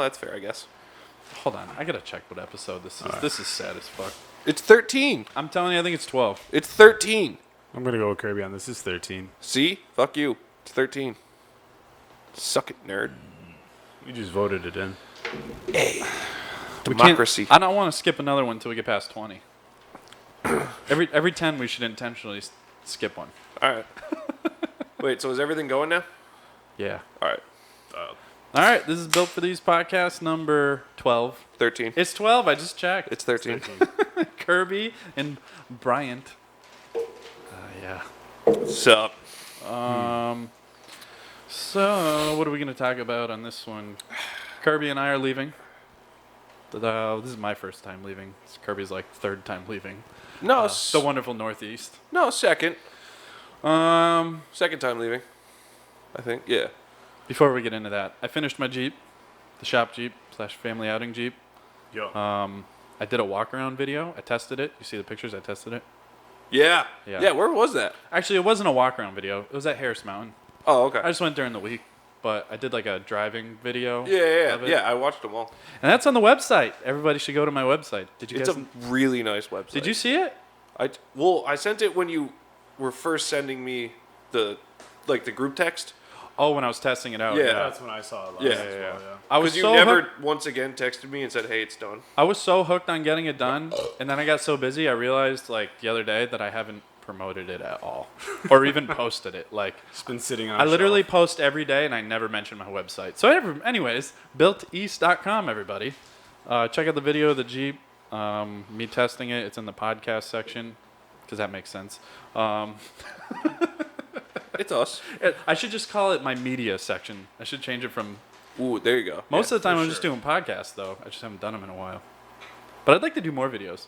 that's fair, I guess. Hold on, I gotta check what episode this is. This is sad as fuck. It's 13. I'm telling you, I think it's 12. It's 13. I'm going to go with Kirby on this. It's 13. See? Fuck you. It's 13. Suck it, nerd. You just voted it in. Hey. Democracy. I don't want to skip another one until we get past 20. every 10, we should intentionally skip one. All right. Wait, so is everything going now? Yeah. All right. All right, this is Built for These podcast number 12. 13. It's 12, I just checked. It's 13. Kirby and Bryant. Yeah. What's up? So, what are we going to talk about on this one? Kirby and I are leaving. This is my first time leaving. Kirby's like third time leaving. No, the wonderful Northeast. No, second. Second time leaving. I think, yeah. Before we get into that, I finished my Jeep, the shop Jeep / family outing Jeep. Yo. I did a walk around video. I tested it. You see the pictures? I tested it. Yeah. Yeah. Yeah, where was that? Actually, it wasn't a walk around video. It was at Harris Mountain. Oh, okay. I just went during the week, but I did like a driving video. Yeah, I watched them all. And that's on the website. Everybody should go to my website. Did you It's guys? a really nice website. Did you see it? I sent it when you were first sending me the group text. Oh, when I was testing it out. Yeah. That's when I saw it last Yeah. as well, yeah. I was Because you so never hooked. once again texted me and said, "Hey, it's done." I was so hooked on getting it done, and then I got so busy. I realized like the other day that I haven't promoted it at all, or even posted it. Like It's been sitting on I a literally shelf. post every day, and I never mention my website. So, anyways, builteast.com, everybody. Check out the video of the Jeep, me testing it. It's in the podcast section, because that makes sense. It's us. I should just call it my media section. I should change it from... Ooh, there you go. Most of the time, for I'm just doing podcasts, though. I just haven't done them in a while. But I'd like to do more videos.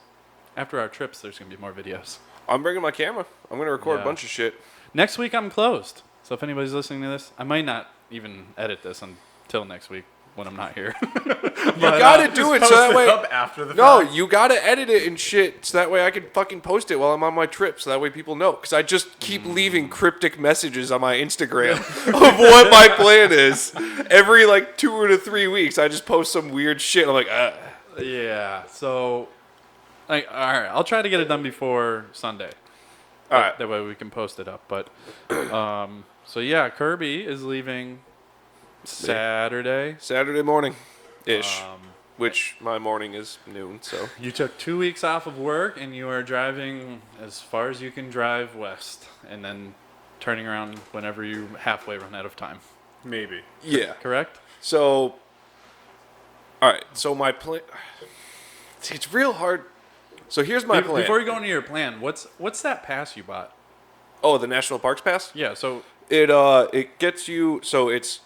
After our trips, there's going to be more videos. I'm bringing my camera. I'm gonna record Yeah. a bunch of shit. Next week, I'm closed. So if anybody's listening to this, I might not even edit this until next week when I'm not here. You gotta do it so that way. Up after the No, fact. you gotta edit it and shit so that way I can fucking post it while I'm on my trip so that way people know. Because I just keep leaving cryptic messages on my Instagram of what my plan is. Every like 2 to 3 weeks, I just post some weird shit. I'm like, Yeah. So, all right. I'll try to get it done before Sunday. all right. That way we can post it up. But, so yeah, Kirby is leaving Saturday. Saturday morning-ish. Which my morning is noon, so. You took 2 weeks off of work and you are driving as far as you can drive west, and then turning around whenever you halfway run out of time. Maybe. Yeah. Correct? So, all right. So my plan. It's real hard. So here's my plan. Before you go into your plan, what's that pass you bought? Oh, the National Parks Pass. Yeah. So It gets you. So it's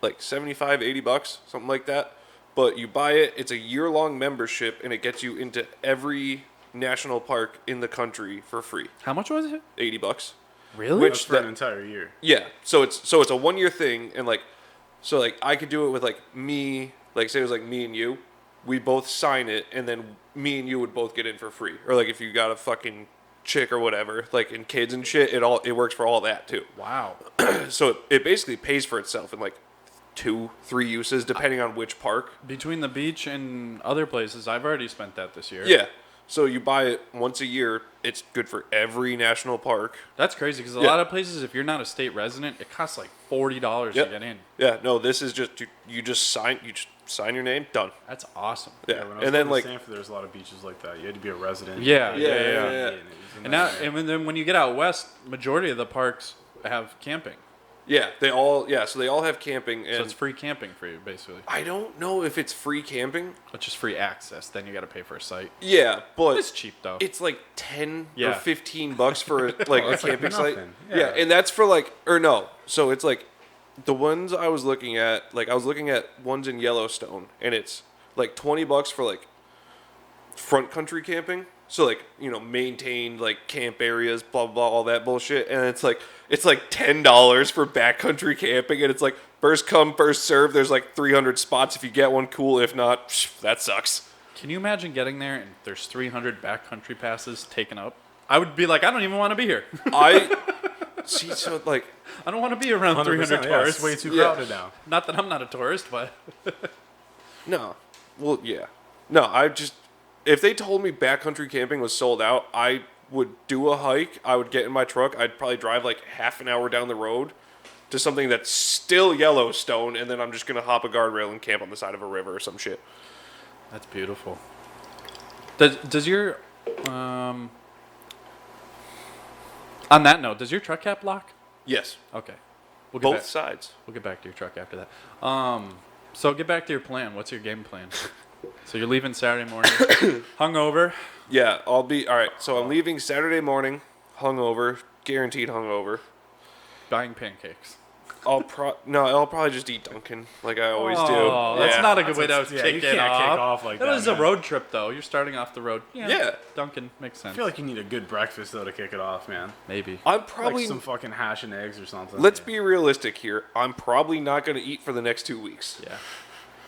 like $75-$80, something like that. But you buy it. It's a year-long membership, and it gets you into every national park in the country for free. how much was it? $80. Really? Which- That's for an entire year. Yeah. So it's a 1 year thing, and like I could do it with like me. Like say it was like me and you. We both sign it, and then me and you would both get in for free. Or like if you got a fucking chick or whatever, like in kids and shit, it works for all that too. Wow. So it basically pays for itself in like 2-3 uses depending on which park. Between the beach and other places, I've already spent that this year. Yeah. So you buy it once a year. It's good for every national park. That's crazy because a Yeah. lot of places, if you're not a state resident, it costs like $40 Yep. to get in. Yeah. No, this is just you just sign your name, done. That's awesome. Yeah. When I was And then going like to Stanford, there's a lot of beaches like that. You had to be a resident. Yeah. Yeah. And now, and then when you get out west, majority of the parks have camping, yeah, so they all have camping, and so it's free camping for you basically. I don't know if it's free camping. It's just free access. Then you got to pay for a site. Yeah, but It's cheap though. it's like 10 Yeah. or $15 for like a That's like camping site. nothing. Yeah. Yeah. And that's for like, or no, so it's like the ones I was looking at, like I was looking at ones in Yellowstone, and it's like $20 for like front country camping. So like, maintained like camp areas, blah blah, blah all that bullshit, and it's like $10 for backcountry camping, and it's like first come first serve. There's like 300 spots. If you get one, cool. If not, that sucks. Can you imagine getting there and there's 300 backcountry passes taken up? I would be like, I don't even want to be here. I see. So like, I don't want to be around 300 Yeah, tourists. it's way too Yeah. crowded now. Not that I'm not a tourist, but No. Well, yeah. No, if they told me backcountry camping was sold out, I would do a hike. I would get in my truck. I'd probably drive like half an hour down the road to something that's still Yellowstone, and then I'm just going to hop a guardrail and camp on the side of a river or some shit. That's beautiful. Does your on that note, does your truck cap lock? Yes. Okay. We'll Both sides. We'll get back to your truck after that. So get back to your plan. What's your game plan? So you're leaving Saturday morning, hungover. Yeah, all right. So I'm leaving Saturday morning, hungover, guaranteed hungover. Buying pancakes. I'll probably just eat Dunkin' like I always do. Oh, that's Yeah. not a good way to Yeah, kick you it can't off. kick off like that. That was a man. road trip, though. You're starting off the road. Yeah. Dunkin' makes sense. I feel like you need a good breakfast though to kick it off, man. Maybe. I'm probably. Like some fucking hash and eggs or something. Let's be realistic here. I'm probably not going to eat for the next 2 weeks. Yeah.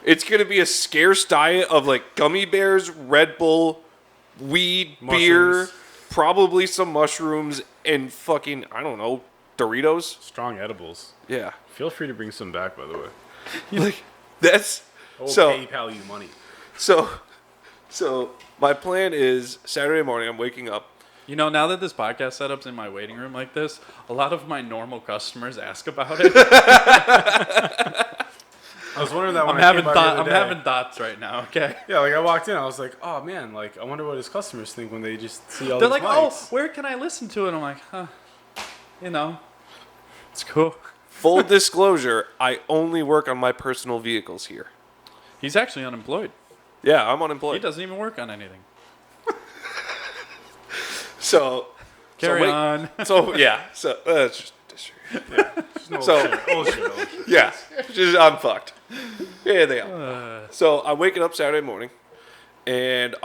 It's going to be a scarce diet of like gummy bears, Red Bull, weed, beer, Mushrooms. probably some mushrooms, and fucking, I don't know, Doritos. strong edibles. Yeah. Feel free to bring some back, by the way. Like, that's. I will So, PayPal you money. so my plan is Saturday morning, I'm waking up. You know, now that this podcast setup's in my waiting room like this, a lot of my normal customers ask about it. I was wondering that when I'm I having came by the other day. having thoughts right now. Okay. Yeah, like I walked in, I was like, oh man, like I wonder what his customers think when they just see all They're these like, oh, mics. where can I listen to it? I'm like, huh. You know, it's cool. Full disclosure, I only work on my personal vehicles here. He's actually unemployed. Yeah, I'm He unemployed. doesn't even work on anything. So. Carry wait- on. So, yeah. So, it's just. No, So- old shit. Yeah, I'm fucked. Yeah, they are. So I'm waking up Saturday morning, and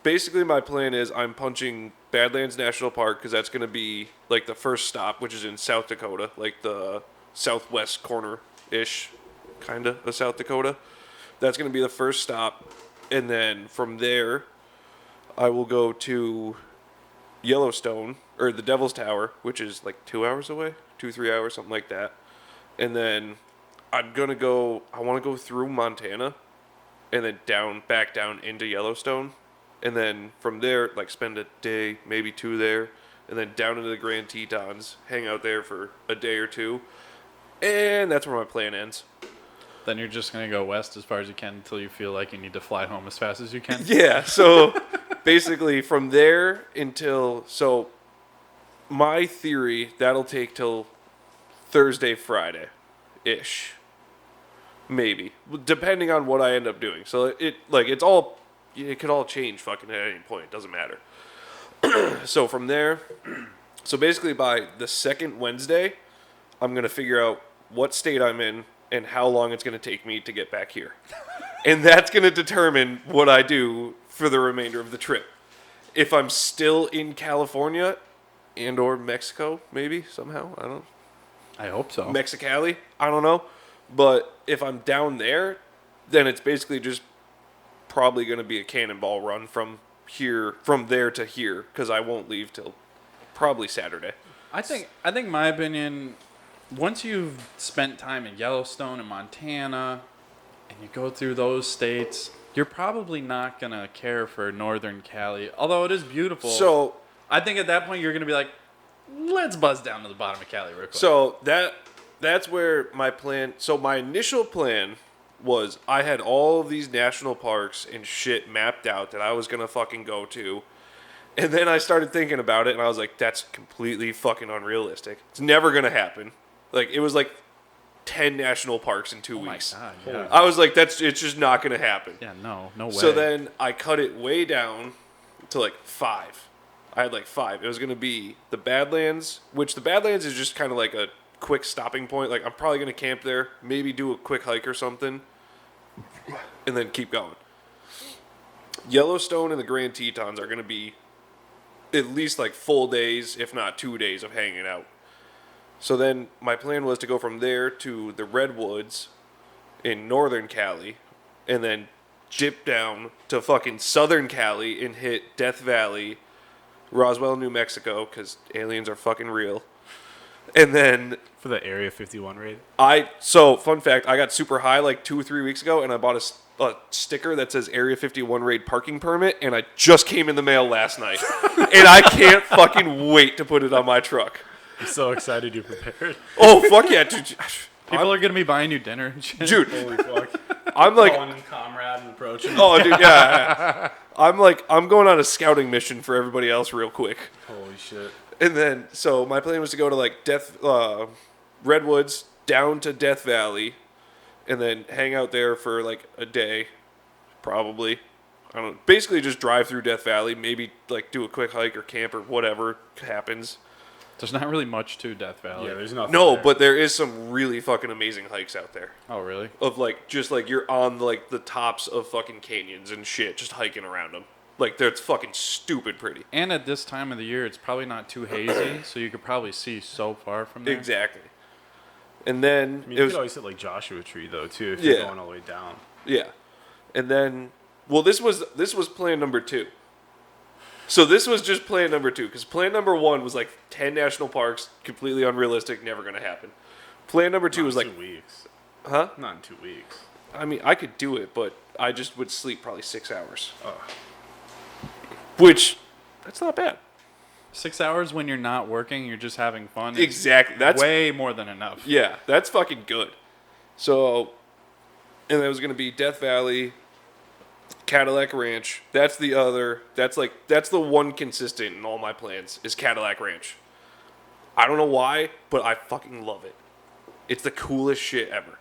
basically my plan is I'm punching Badlands National Park because that's gonna be like the first stop, which is in South Dakota, like the southwest corner ish, kinda of South Dakota. That's gonna be the first stop, and then from there, I will go to Yellowstone or the Devil's Tower, which is like 2 hours away, 2-3 hours, something like that. And then I want to go through Montana and then back down into Yellowstone. And then from there, like spend a day, maybe two there, and then down into the Grand Tetons, hang out there for a day or two. And that's where my plan ends. Then you're just going to go west as far as you can until you feel like you need to fly home as fast as you can. Yeah, so basically from there so my theory, that'll take till Thursday, Friday-ish. Maybe. Depending on what I end up doing. So it could all change fucking at any point. It doesn't matter. So from there, so basically by the second Wednesday, I'm going to figure out what state I'm in and how long it's going to take me to get back here. And that's going to determine what I do for the remainder of the trip. If I'm still in California and or Mexico, maybe, somehow, I don't know. I hope so. Mexicali, I don't know. But if I'm down there, then it's basically just probably going to be a cannonball run from there to here, because I won't leave till probably Saturday. I think my opinion, once you've spent time in Yellowstone and Montana and you go through those states, you're probably not going to care for Northern Cali, although it is beautiful. So I think at that point you're going to be like, let's buzz down to the bottom of Cali real quick. So that's where my plan. So my initial plan was I had all of these national parks and shit mapped out that I was gonna fucking go to, and then I started thinking about it, and I was like, that's completely fucking unrealistic. It's never gonna happen. Like it was like 10 national parks in 2 weeks. Oh my God, yeah. I was like, it's just not gonna happen. Yeah, no way. So then I cut it way down to like 5. I had like 5. It was going to be the Badlands, which the Badlands is just kind of like a quick stopping point. Like I'm probably going to camp there, maybe do a quick hike or something, and then keep going. Yellowstone and the Grand Tetons are going to be at least like full days, if not 2 days of hanging out. So then my plan was to go from there to the Redwoods in Northern Cali, and then dip down to fucking Southern Cali and hit Death Valley, Roswell, New Mexico, because aliens are fucking real. And then For the Area 51 raid. fun fact, I got super high like 2 or 3 weeks ago, and I bought a sticker that says Area 51 raid parking permit, and I just came in the mail last night. And I can't fucking wait to put it on my truck. I'm so excited you're prepared. Oh, fuck yeah, dude. People are gonna be buying you dinner and shit. Dude, Holy fuck. I'm like, Calling comrade and approaching. oh, dude, yeah. I'm going on a scouting mission for everybody else real quick. Holy shit. And then, so my plan was to go to like Redwoods down to Death Valley, and then hang out there for like a day, probably. I don't know. Basically, just drive through Death Valley, maybe like do a quick hike or camp or whatever happens. There's not really much to Death Valley. Yeah, there's nothing. No, there. but there is some really fucking amazing hikes out there. Oh, really? Of like just like you're on like the tops of fucking canyons and shit, just hiking around them. Like that's fucking stupid pretty. And at this time of the year, it's probably not too hazy, so you could probably see so far from there. Exactly. And then I mean, you could always hit like Joshua Tree though too if you're going all the way down. Yeah. And then, well, this was plan number 2. So this was just plan number 2, because plan number 1 was like 10 national parks, completely unrealistic, never going to happen. Plan number 2 was like 2 weeks. Huh? Not in 2 weeks. I mean, I could do it, but I just would sleep probably 6 hours. Oh. Which, that's not bad. 6 hours when you're not working, you're just having fun. Exactly. That's way more than enough. Yeah, that's fucking good. So, and it was going to be Death Valley, Cadillac Ranch. That's the one consistent in all my plans is Cadillac Ranch. I don't know why, but I fucking love it. It's the coolest shit ever.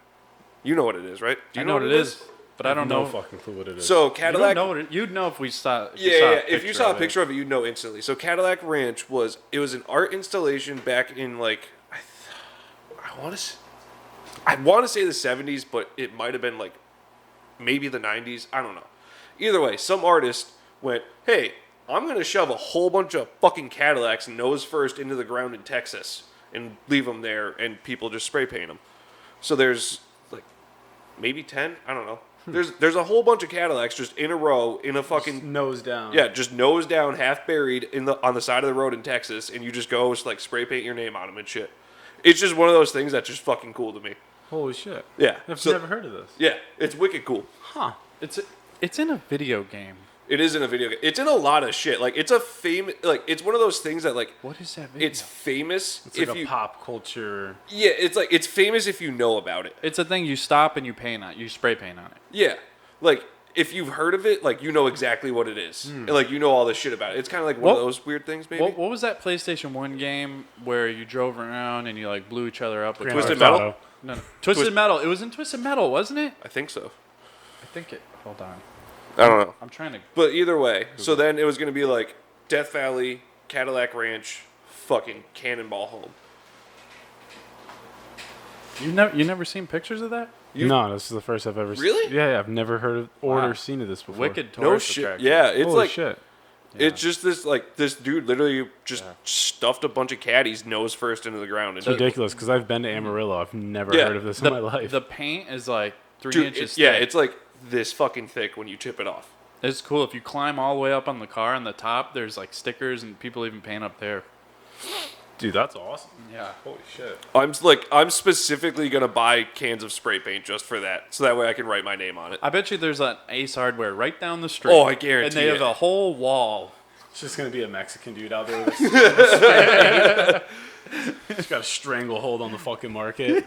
You know what it is, right? Do you I know what it is, but I don't know. No fucking clue what it is. So You Cadillac. don't know what you'd know if we saw. If you saw a picture of it, you'd know instantly. So Cadillac Ranch was an art installation back in like I want to say the 70s, but it might have been like maybe the 90s. I don't know. Either way, some artist went, "Hey, I'm gonna shove a whole bunch of fucking Cadillacs nose first into the ground in Texas and leave them there, and people just spray paint them." So there's like maybe 10. I don't know. There's a whole bunch of Cadillacs just in a row in a fucking just nose down. Yeah, just nose down, half buried on the side of the road in Texas, and you just go like spray paint your name on them and shit. It's just one of those things that's just fucking cool to me. Holy shit. Yeah, I've never heard of this. Yeah, it's wicked cool. Huh. It's in a video game. It is in a video game. It's in a lot of shit. Like it's a it's one of those things that like What is that video? it's famous It's like if a you pop culture. Yeah, it's famous if you know about it. It's a thing you stop and you paint on. You spray paint on it. Yeah, like if you've heard of it, like you know exactly what it is, and like you know all this shit about it. It's kind of like one of those weird things, maybe. What was that PlayStation 1 game where you drove around and you like blew each other up with Twisted Grand Metal? Theft No. Twisted Metal. It was in Twisted Metal, wasn't it? I think so. I think it. Hold on. I don't know. I'm trying to. But either way, so then it was going to be like Death Valley, Cadillac Ranch, fucking Cannonball Home. You never seen pictures of that? No, this is the first I've ever seen. Really? Yeah, I've never heard of Wow. or seen of this before. Wicked No tourist shit. attraction. Yeah, it's Holy like shit. it's just this dude literally just stuffed a bunch of caddies nose first into the ground. It's ridiculous because I've been to Amarillo. I've never Yeah. heard of this in my life. The paint is like 3 Dude, inches yeah, thick. it's like this fucking thick when you tip it off. It's cool. If you climb all the way up on the car on the top, there's like stickers and people even paint up there. Dude, that's awesome. Yeah. Holy shit. I'm specifically gonna buy cans of spray paint just for that, so that way I can write my name on it. I bet you there's an Ace Hardware right down the street. Oh, I guarantee And they have it. a whole wall. It's just going to be a Mexican dude out there with a just got a stranglehold on the fucking market.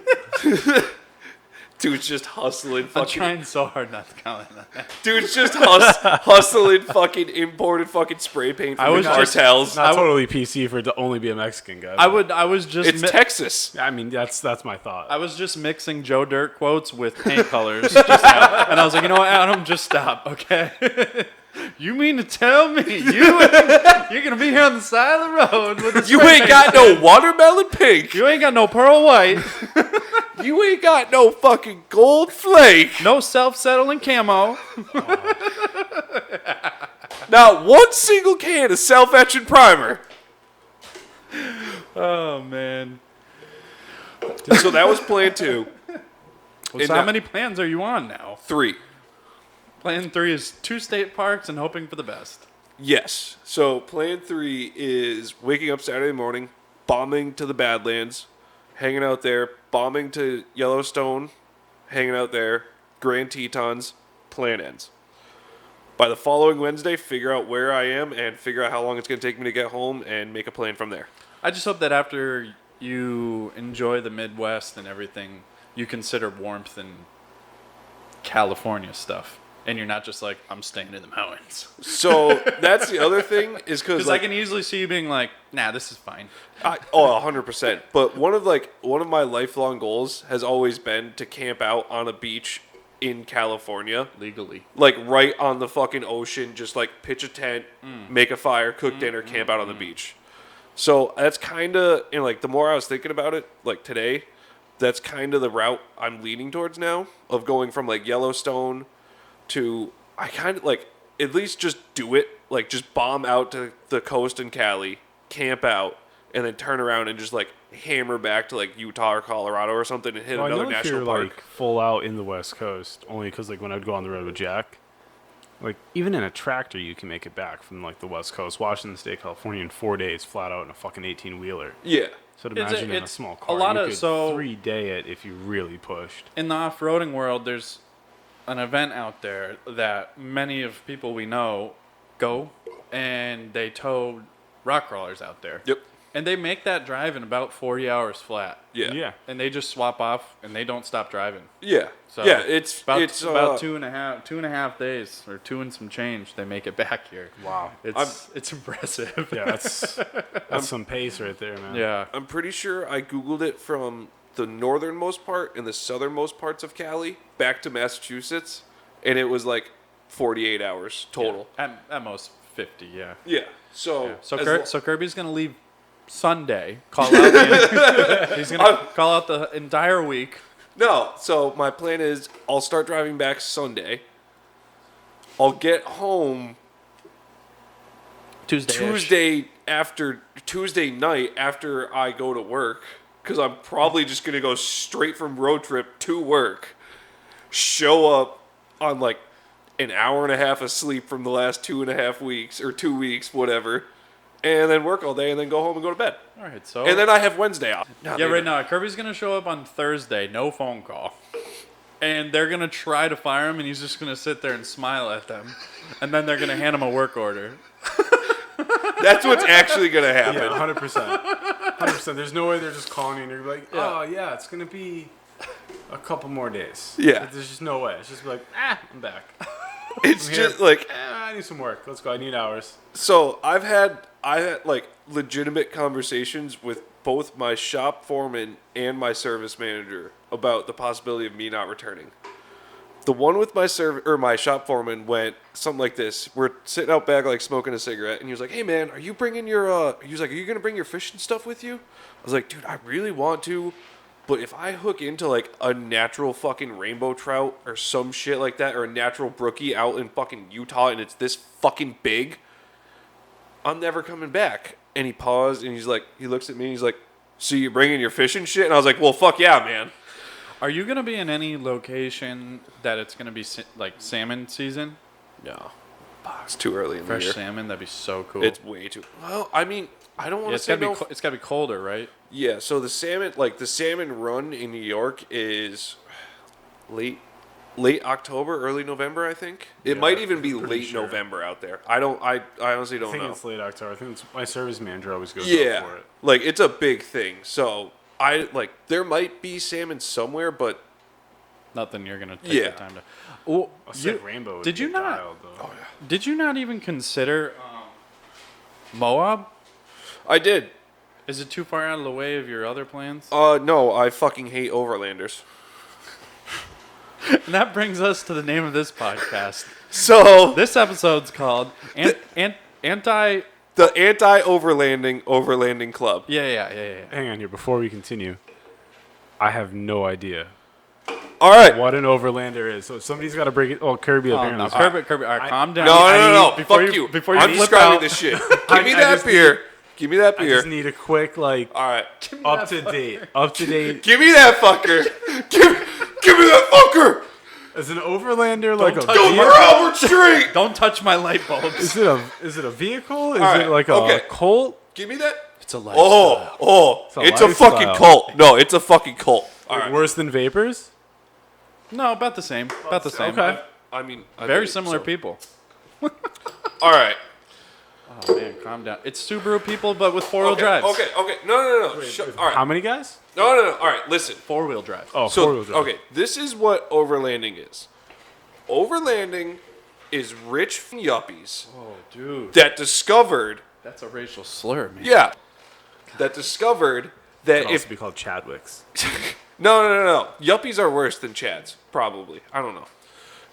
Dude's just hustling I'm fucking. trying so hard not to comment on that. Dude's just hustling fucking imported fucking spray paint from I was the just- cartels. Not totally PC for it to only be a Mexican guy. I was just It's Texas. I mean, that's my thought. I was just mixing Joe Dirt quotes with paint colors just now. And I was like, you know what, Adam, just stop, okay? You mean to tell me you're gonna be here on the side of the road with a You spray ain't paint got gun? no watermelon pink. You ain't got no pearl white, You ain't got no fucking gold flake. no self-settling camo. Not one single can of self-etching primer. Oh man. So that was plan 2. So how many plans are you on now? 3. Plan 3 is 2 state parks and hoping for the best. Yes. So plan 3 is waking up Saturday morning, bombing to the Badlands, hanging out there, bombing to Yellowstone, hanging out there, Grand Tetons, plan ends. By the following Wednesday, figure out where I am and figure out how long it's going to take me to get home and make a plan from there. I just hope that after you enjoy the Midwest and everything, you consider warmth and California stuff. And you're not just like, I'm staying in the mountains. So that's the other thing is because Because I can easily see you being like, nah, this is fine. 100%. But one of my lifelong goals has always been to camp out on a beach in California. Legally. Like right on the fucking ocean, just like pitch a tent, make a fire, cook dinner, camp out on the beach. So that's kind of, and like the more I was thinking about it, like today, that's kind of the route I'm leaning towards now of going from like Yellowstone to, I kind of like, at least just do it, like just bomb out to the coast in Cali, camp out, and then turn around and just like hammer back to like Utah or Colorado or something and hit another national park. Like full out in the West Coast, only because like when I'd go on the road with Jack, like even in a tractor you can make it back from like the West Coast, Washington State, California in 4 days, flat out in a fucking 18-wheeler. Yeah. So imagine in a small car, a lot you of could 3-day it if you really pushed. In the off-roading world, there's an event out there that many of people we know go, and they tow rock crawlers out there. Yep. And they make that drive in about 40 hours flat. Yeah. Yeah. And they just swap off, and they don't stop driving. Yeah. So yeah. It's about 2.5 days, or 2 and some change. They make it back here. Wow. It's impressive. Yeah, that's some pace right there, man. Yeah. I'm pretty sure I Googled it from the northernmost part and the southernmost parts of Cali back to Massachusetts, and it was like 48 hours total. Yeah. At most 50. Yeah. Yeah. So Yeah. So Kirby's gonna leave Sunday. He's gonna call out the entire week. No. So my plan is I'll start driving back Sunday. I'll get home Tuesday night after I go to work, because I'm probably just gonna go straight from road trip to work. Show up on like an hour and a half of sleep from the last 2.5 weeks or 2 weeks, whatever, and then work all day and then go home and go to bed. All right. So. And then I have Wednesday off. Right now, Kirby's gonna show up on Thursday. No phone call. And they're gonna try to fire him, and he's just gonna sit there and smile at them, and then they're gonna hand him a work order. That's what's actually gonna happen. Yeah, 100%. 100%. There's no way they're just calling you and you're like, oh, yeah, it's going to be a couple more days. Yeah. There's just no way. It's just like, I'm back. It's I'm here. just like, I need some work. Let's go. I need hours. so I had like legitimate conversations with both my shop foreman and my service manager about the possibility of me not returning. The one with my shop foreman went something like this. We're sitting out back like smoking a cigarette, and he was like, "Hey man, are you bringing your he was like, "Are you going to bring your fishing stuff with you?" I was like, "Dude, I really want to, but if I hook into like a natural fucking rainbow trout or some shit like that, or a natural brookie out in fucking Utah and it's this fucking big, I'm never coming back." And he paused and he looks at me and he's like, "So you're bringing your fishing shit?" And I was like, "Well, fuck yeah, man." Are you gonna be in any location that it's gonna be like salmon season? No. It's too early in the Fresh year. salmon, that'd be so cool. It's way too. Well, I mean, I don't want to say no. It's gotta be colder, right? Yeah. So the salmon run in New York is late October, early November. I think it might even be late November out there. I honestly don't know. I think it's late October. I think my service manager always goes Yeah. out for it. Like it's a big thing. So there might be salmon somewhere, but Nothing you're gonna take Yeah. the time to. Well, A sick rainbow would did be you not? dialed, though. oh yeah, Did you not even consider Moab? I did. Is it too far out of the way of your other plans? No, I fucking hate overlanders. And that brings us to the name of this podcast. So This episode's called Anti. the anti-overlanding club. Yeah. Hang on here. Before we continue, I have no idea All right. what an overlander is. So somebody's got to break it. Oh, Kirby Oh, apparently. no, Kirby. All right, calm down. No. Before Fuck you. Before you I'm flip describing out, this shit. Give me that just beer. Give me that I beer. just need a quick, like, All right. up to date. Give me that fucker. Give me that fucker. Is an overlander like a touch Go vehicle? for Albert Street. Don't touch my light bulbs. Is it a vehicle? Is right, it like a okay. Colt? Give me that. It's a lifestyle. It's a a fucking lifestyle. cult. No, it's a fucking cult. All Like right. worse than vapors? No, about the same. About the same. Okay. I mean, Very similar people. All right. Oh man, calm down. It's Subaru people, but with 4-wheel drives. Okay. No. All right. How many guys? No. All right, listen. 4-wheel drive. Oh, So, four-wheel drive. okay, this is what overlanding is. Overlanding is rich yuppies Oh, dude. that discovered, That's a racial slur, man. that discovered that Could if also be called Chadwicks. no, yuppies are worse than chads, probably. I don't know.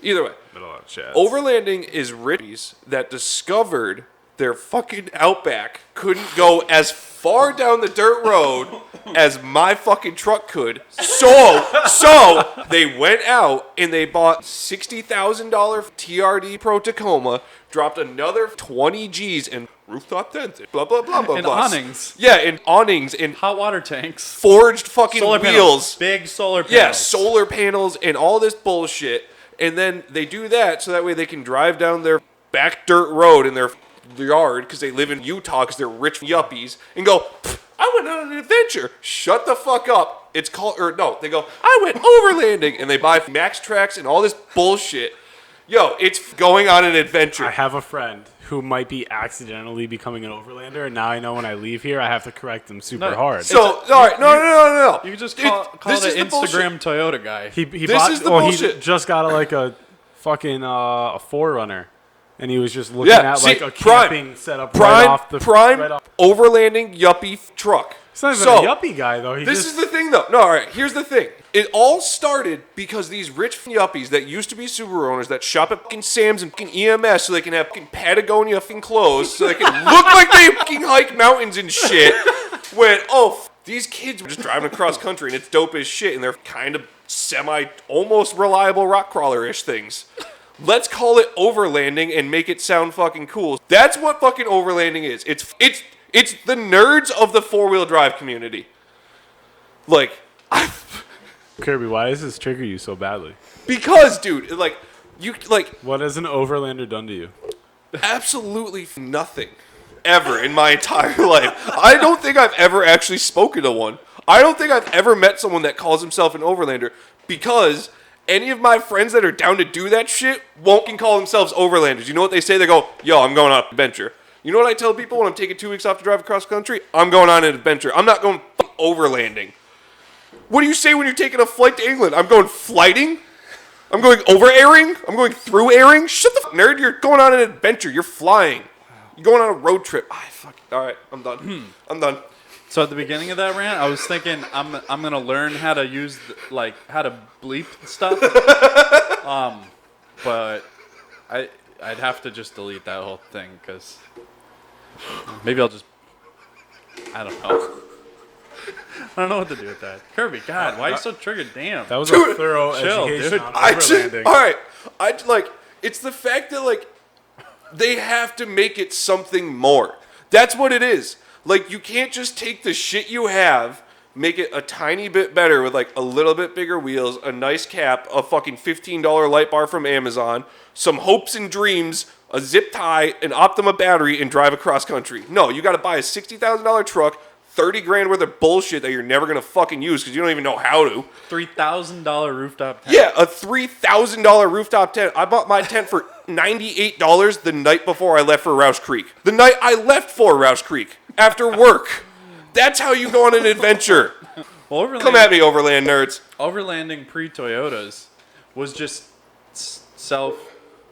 Either way, Middle of Chads. overlanding is rich that discovered their fucking Outback couldn't go as far down the dirt road as my fucking truck could. So they went out and they bought $60,000 TRD Pro Tacoma, dropped another 20 G's in rooftop tents, blah blah blah blah And blah. awnings. Yeah, and awnings and Hot water tanks. forged fucking Solar wheels. panels. Big solar panels. Yeah, solar panels and all this bullshit. And then they do that so that way they can drive down their back dirt road in their yard because they live in Utah because they're rich yuppies and go, I went on an adventure. Shut the fuck up. It's called, or no, they go, I went overlanding. And they buy Max Tracks and all this bullshit. Yo, it's going on an adventure. I have a friend who might be accidentally becoming an overlander, and now I know when I leave here, I have to correct them super No, hard. So, all right, no. You can just call this it is an the bullshit. Instagram Toyota guy. he This bought, is the well, bullshit. he just got a fucking a 4Runner, and he was just looking at like a camping setup right off the overlanding yuppie truck. He's not even So, a yuppie guy though. He This just is the thing, though. No, all right. Here's the thing. It all started because these rich yuppies that used to be Subaru owners that shop at fucking Sam's and fucking EMS so they can have fucking Patagonia fucking clothes so they can look like they fucking hike mountains and shit. Went, these kids were just driving across country and it's dope as shit and they're kind of almost reliable rock crawler-ish things. Let's call it overlanding and make it sound fucking cool. That's what fucking overlanding is. It's the nerds of the 4-wheel drive community. Like, Kirby, why does this trigger you so badly? because, dude, What has an overlander done to you? absolutely nothing ever in my entire life. I don't think I've ever actually spoken to one. I don't think I've ever met someone that calls himself an overlander because any of my friends that are down to do that shit won't call themselves overlanders. You know what they say? They go, yo, I'm going on an adventure. You know what I tell people when I'm taking 2 weeks off to drive across country? I'm going on an adventure. I'm not going overlanding. What do you say when you're taking a flight to England? I'm going flighting? I'm going over airing? I'm going through airing? Shut the fuck, nerd. You're going on an adventure. You're flying. You're going on a road trip. All right, I'm done. I'm done. So at the beginning of that rant, I was thinking I'm gonna learn how to use how to bleep stuff. But I'd have to just delete that whole thing because maybe I'll just I don't know. I don't know what to do with that. Kirby, God, why are you so triggered? Damn. That was Dude, a thorough chill, education dude. on I just, overlanding. all right. It's the fact that they have to make it something more. That's what it is. Like, you can't just take the shit you have, make it a tiny bit better with a little bit bigger wheels, a nice cap, a fucking $15 light bar from Amazon, some hopes and dreams, a zip tie, an Optima battery, and drive across country. No, you got to buy a $60,000 truck, 30 grand worth of bullshit that you're never going to fucking use because you don't even know how to. $3,000 rooftop tent. Yeah, a $3,000 rooftop tent. I bought my tent for $98 the night before I left for Roush Creek. The night I left for Roush Creek after work. That's how you go on an adventure. Well, Come at me, overland nerds. Overlanding pre-Toyotas was just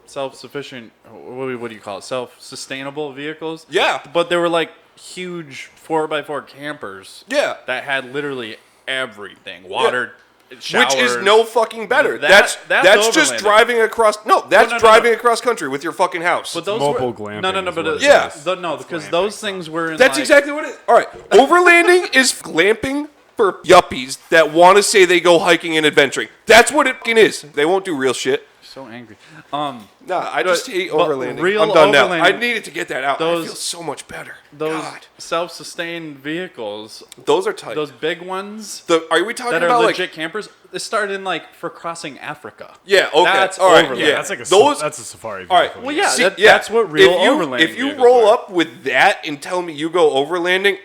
self-sufficient. What do you call it? Self-sustainable vehicles. Yeah. But they were huge 4x4 campers. Yeah. That had literally everything. Water, showers. Which is no fucking better. That's That's just overlanding. driving across. No, that's No. driving across country with your fucking house. But those Mobile were, glamping No, is but what it Yeah. is. no, because those things were in That's exactly what it is. All right. Overlanding is glamping for yuppies that want to say they go hiking and adventuring. That's what it fucking is. They won't do real shit. So angry. Nah, I just hate but overlanding. real I'm done now. overlanding- I needed to get that out. I those- feel so much better. Those God. self-sustained vehicles, Those are tight. those big ones Are we talking that are about legit campers, they started in for crossing Africa. Yeah, okay. That's all right. overlanding. Yeah, That's like that's a safari All vehicle. right. Well, yeah, See, that's what real if you, overlanding If you vehicles roll are. up with that and tell me you go overlanding,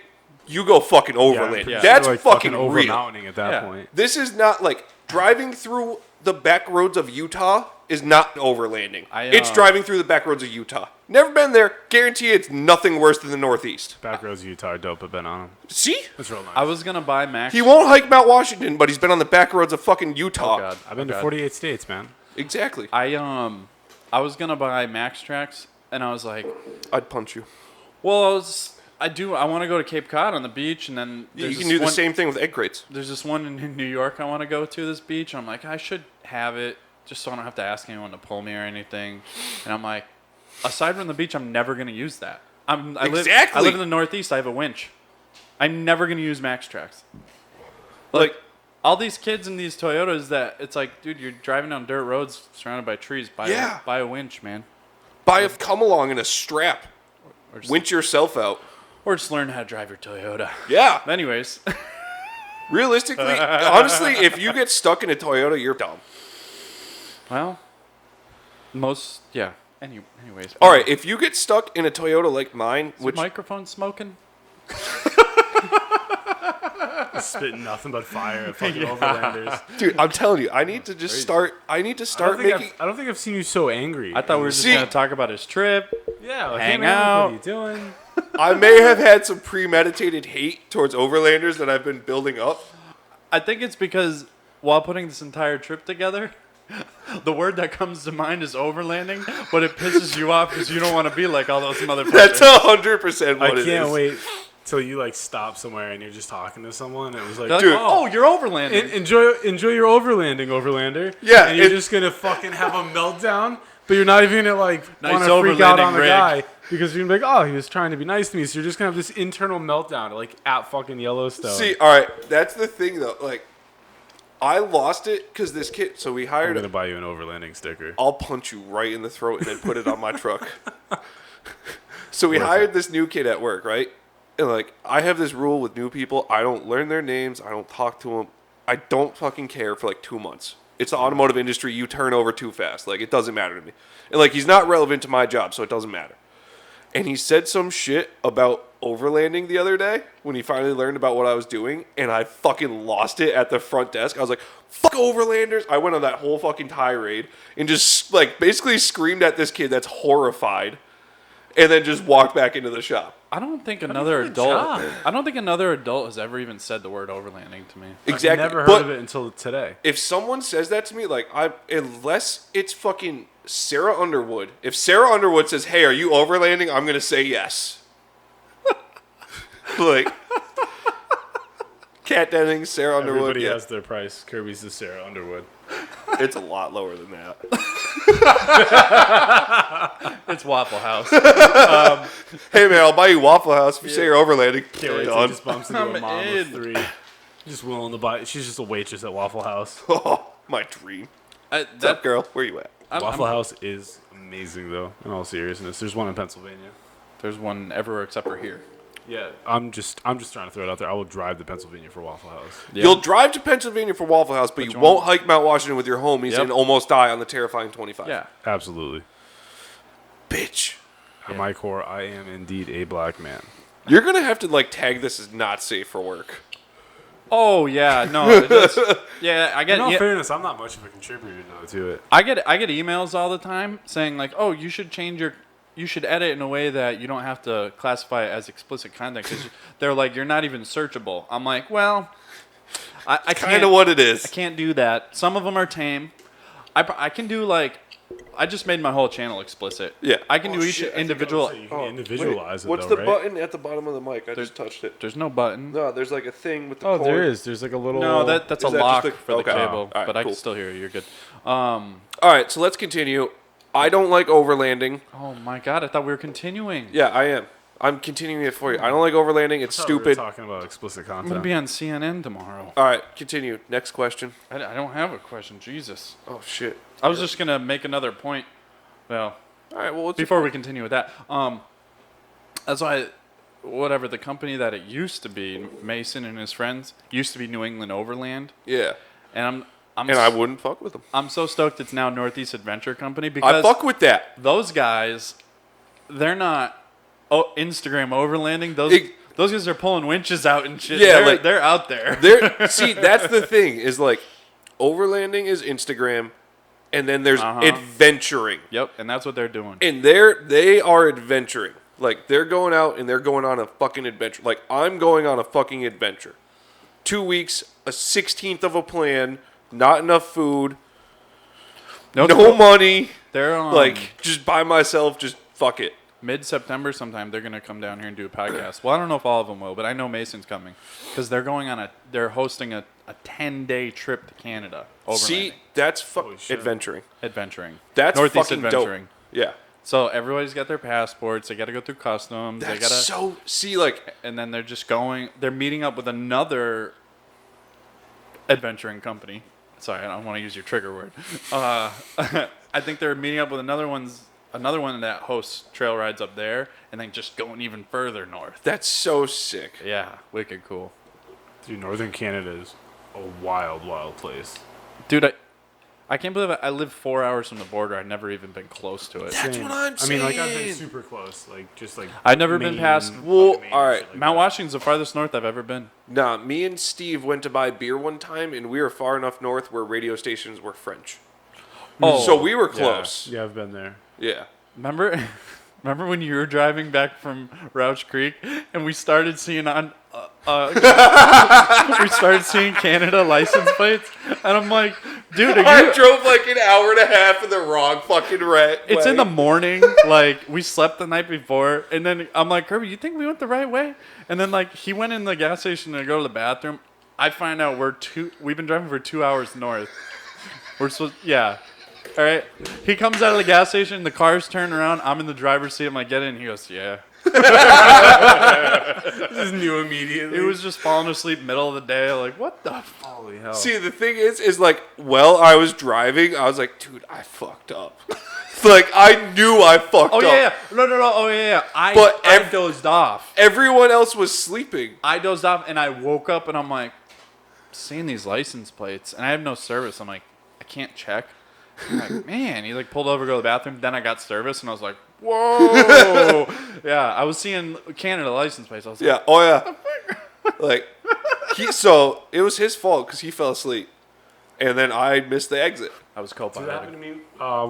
you go fucking overlanding. Yeah. That's They're, fucking over real. mounting at that Yeah. point. This is not driving through the back roads of Utah is not overlanding. It's driving through the back roads of Utah. Never been there. Guarantee it's nothing worse than the Northeast. Back roads of Utah are dope. I've been on them. See? It's real nice. I was gonna buy Max. He won't hike Mount Washington, but he's been on the back roads of fucking Utah. Oh God. I've been to 48 states, man. Exactly. I was gonna buy Max Tracks, and I was like, I'd punch you. well, I want to go to Cape Cod on the beach, and then You can do the same thing with egg crates. There's this one in New York I want to go to, this beach. I'm like, I should have it just so I don't have to ask anyone to pull me or anything. And I'm like, aside from the beach, I'm never going to use that. I live in the Northeast. I have a winch. I'm never going to use Max Tracks. Like, all these kids in these Toyotas that it's like, dude, you're driving down dirt roads surrounded by trees. Buy a winch, man. Buy a come along and a strap. Or just, Winch yourself out. or just learn how to drive your Toyota. Yeah. Anyways. Realistically, honestly, if you get stuck in a Toyota, you're dumb. Well, anyways. All right, if you get stuck in a Toyota like mine, Is the microphone smoking? Spitting nothing but fire at fucking overlanders. dude, I'm telling you, I need to just start. I need to start making. I don't think I've seen you so angry. I thought we were just going to talk about his trip. Yeah, like, hang hey, man, out. What are you doing? I may have had some premeditated hate towards overlanders that I've been building up. I think it's because while putting this entire trip together, the word that comes to mind is overlanding, but it pisses you off because you don't want to be like all those motherfuckers. That's 100% what it is. I can't wait till you like stop somewhere and you're just talking to someone and it was like, Like, dude, oh, you're overlanding. enjoy your overlanding, overlander. Yeah, and you're just gonna fucking have a meltdown, but you're not even gonna like want to freak out on the rig. guy because you're gonna be like, oh, he was trying to be nice to me. So you're just gonna have this internal meltdown, like at fucking Yellowstone. See, all right, that's the thing though. Like, I lost it because this kid. So we I'm hired. gonna buy you an overlanding sticker. I'll punch you right in the throat and then put it on my truck. So we hired this new kid at work, right? And like, I have this rule with new people: I don't learn their names. I don't talk to them. I don't fucking care for like 2 months. It's the automotive industry. You turn over too fast. Like, it doesn't matter to me. And like, he's not relevant to my job, so it doesn't matter. And he said some shit about overlanding the other day when he finally learned about what I was doing, and I fucking lost it at the front desk. I was like, fuck overlanders. I went on that whole fucking tirade and just like basically screamed at this kid that's horrified, and then just walked back into the shop. I don't think another adult has ever even said the word overlanding to me. Exactly. I've never heard But of it until today. if someone says that to me, like, unless it's fucking Sarah Underwood, if Sarah Underwood says, hey, are you overlanding? I'm going to say yes. Like, Kat Dennings, Sarah Underwood. Everybody Yeah. has their price. Kirby's is Sarah Underwood. It's a lot lower than that. It's Waffle House. Hey, man, I'll buy you Waffle House if you say you're overlanding. Can't wait till Done. he just bumps into a mom in. with 3. Just willing to buy. She's just a waitress at Waffle House. Oh, my dream. What's up, girl? Where you at? Waffle House is amazing, though. In all seriousness, there's one in Pennsylvania. There's one everywhere except for here. Yeah, I'm just trying to throw it out there. I will drive to Pennsylvania for Waffle House. Yeah. You'll drive to Pennsylvania for Waffle House, but you won't hike Mount Washington with your homies Yep. and almost die on the terrifying 25. Yeah. Absolutely. Bitch. At my core, I am indeed a black man. You're going to have to, like, tag this as not safe for work. Oh yeah, no. That's, yeah, I get. In all Yeah, fairness, I'm not much of a contributor though to it. I get emails all the time saying like, oh, you should edit in a way that you don't have to classify it as explicit content because they're like, you're not even searchable. I'm like, well, I Kind of what it is. I can't do that. Some of them are tame. I can do like, I just made my whole channel explicit. Yeah. I can do each individual. You can individualize it What's though, the right? button at the bottom of the mic? I just touched it. There's no button. No, there's like a thing with the Oh, cord. there is. There's like a little. No, that's a Is that lock just a- for the okay. cable, All right, but I cool. can still hear you. You're good. All right, so let's continue. I don't like overlanding. Oh my god, I thought we were continuing. Yeah, I am. I'm continuing it for you. I don't like overlanding. It's I thought we were stupid. talking about explicit I'm content. gonna be on CNN tomorrow. All right, continue. Next question. I don't have a question. Jesus. Oh, shit. I was just gonna make another point. Well, All right, well, what's before we continue with that, that's why, whatever the company that it used to be, Mason and his friends, used to be New England Overland, Yeah. and And I wouldn't fuck with them. I'm so stoked it's now Northeast Adventure Company I because fuck with that. those guys, they're not Instagram overlanding. Those guys are pulling winches out and shit. Yeah, they're out there. See, that's the thing is like overlanding is Instagram. and then there's adventuring. Yep, and that's what they're doing. And they are adventuring. Like, they're going out and they're going on a fucking adventure. Like, I'm going on a fucking adventure. 2 weeks, a 16th of a plan, not enough food, no money. They're like, just by myself, just fuck it. Mid-September sometime, they're going to come down here and do a podcast. Well, I don't know if all of them will, but I know Mason's coming. Because they're hosting a 10-day trip to Canada. See, that's adventuring. Adventuring. That's Northeast fucking adventuring. dope. Yeah. So everybody's got their passports. They got to go through customs. And then they're just going. They're meeting up with another adventuring company. Sorry, I don't want to use your trigger word. I think they're meeting up with another one that hosts trail rides up there, and then just going even further north. That's so sick. Yeah, wicked cool. Dude, Northern Canada is a wild, wild place. Dude, I can't believe I live 4 hours from the border. I've never even been close to it. That's what I'm saying. I mean, like, I've been super close. Like, just like... I've never been past... Well, all right. Mount Washington's the farthest north I've ever been. Nah, me and Steve went to buy beer one time, and we were far enough north where radio stations were French. Oh, so we were close. Yeah, I've been there. Yeah. Remember when you were driving back from Rouch Creek, and we started seeing we started seeing Canada license plates, and I'm like, dude, I drove like an hour and a half in the wrong fucking way. It's in the morning, like we slept the night before, and then I'm like, Kirby, you think we went the right way? And then like he went in the gas station to go to the bathroom. I find out we've been driving for 2 hours north. We're supposed, yeah. All right. He comes out of the gas station. The car's turned around. I'm in the driver's seat. I'm like, get in. He goes, yeah. Just knew immediately. He was just falling asleep middle of the day. Like, what the? Holy hell. See, the thing is like, while I was driving, I was like, dude, I fucked up. Like, I knew I fucked up. Oh, yeah. No. Oh, yeah. I dozed off. Everyone else was sleeping. I dozed off, and I woke up, and I'm like, seeing these license plates, and I have no service. I'm like, I can't check. I'm like, man, he like pulled over to go to the bathroom. Then I got service, and I was like, whoa. Yeah, I was seeing Canada license plates. I was like, yeah, oh yeah. Like, so it was his fault because he fell asleep, and then I missed the exit. I was co-piloting. That happened to me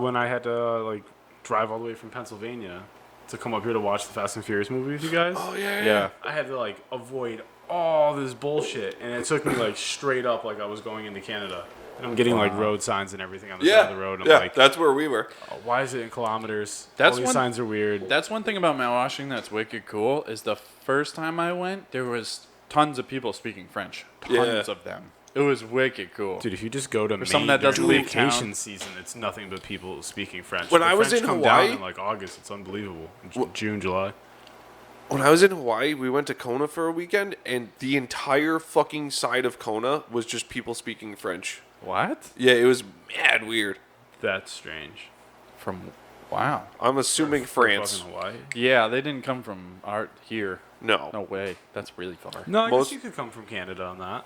when I had to like drive all the way from Pennsylvania to come up here to watch the Fast and Furious movie with you guys. Oh yeah. Yeah. I had to like avoid all this bullshit, and it took me like straight up like I was going into Canada. And I'm getting like road signs and everything on the side of the road. And I'm like, that's where we were. oh, why is it in kilometers? That's all these signs are weird. That's one thing about Mount Washington that's wicked cool is the first time I went, there was tons of people speaking French. Tons of them. It was wicked cool. Dude, if you just go to Maine someone that doesn't during leave vacation town. season, it's nothing but people speaking French. When the I was French in come Hawaii- down in like August, it's unbelievable. June, July. When I was in Hawaii, we went to Kona for a weekend, and the entire fucking side of Kona was just people speaking French. What? Yeah, it was mad weird. That's strange. Wow. I'm assuming France. Fucking Hawaii. Yeah, they didn't come from here. No. No way. That's really far. No, I Most- guess you could come from Canada on that.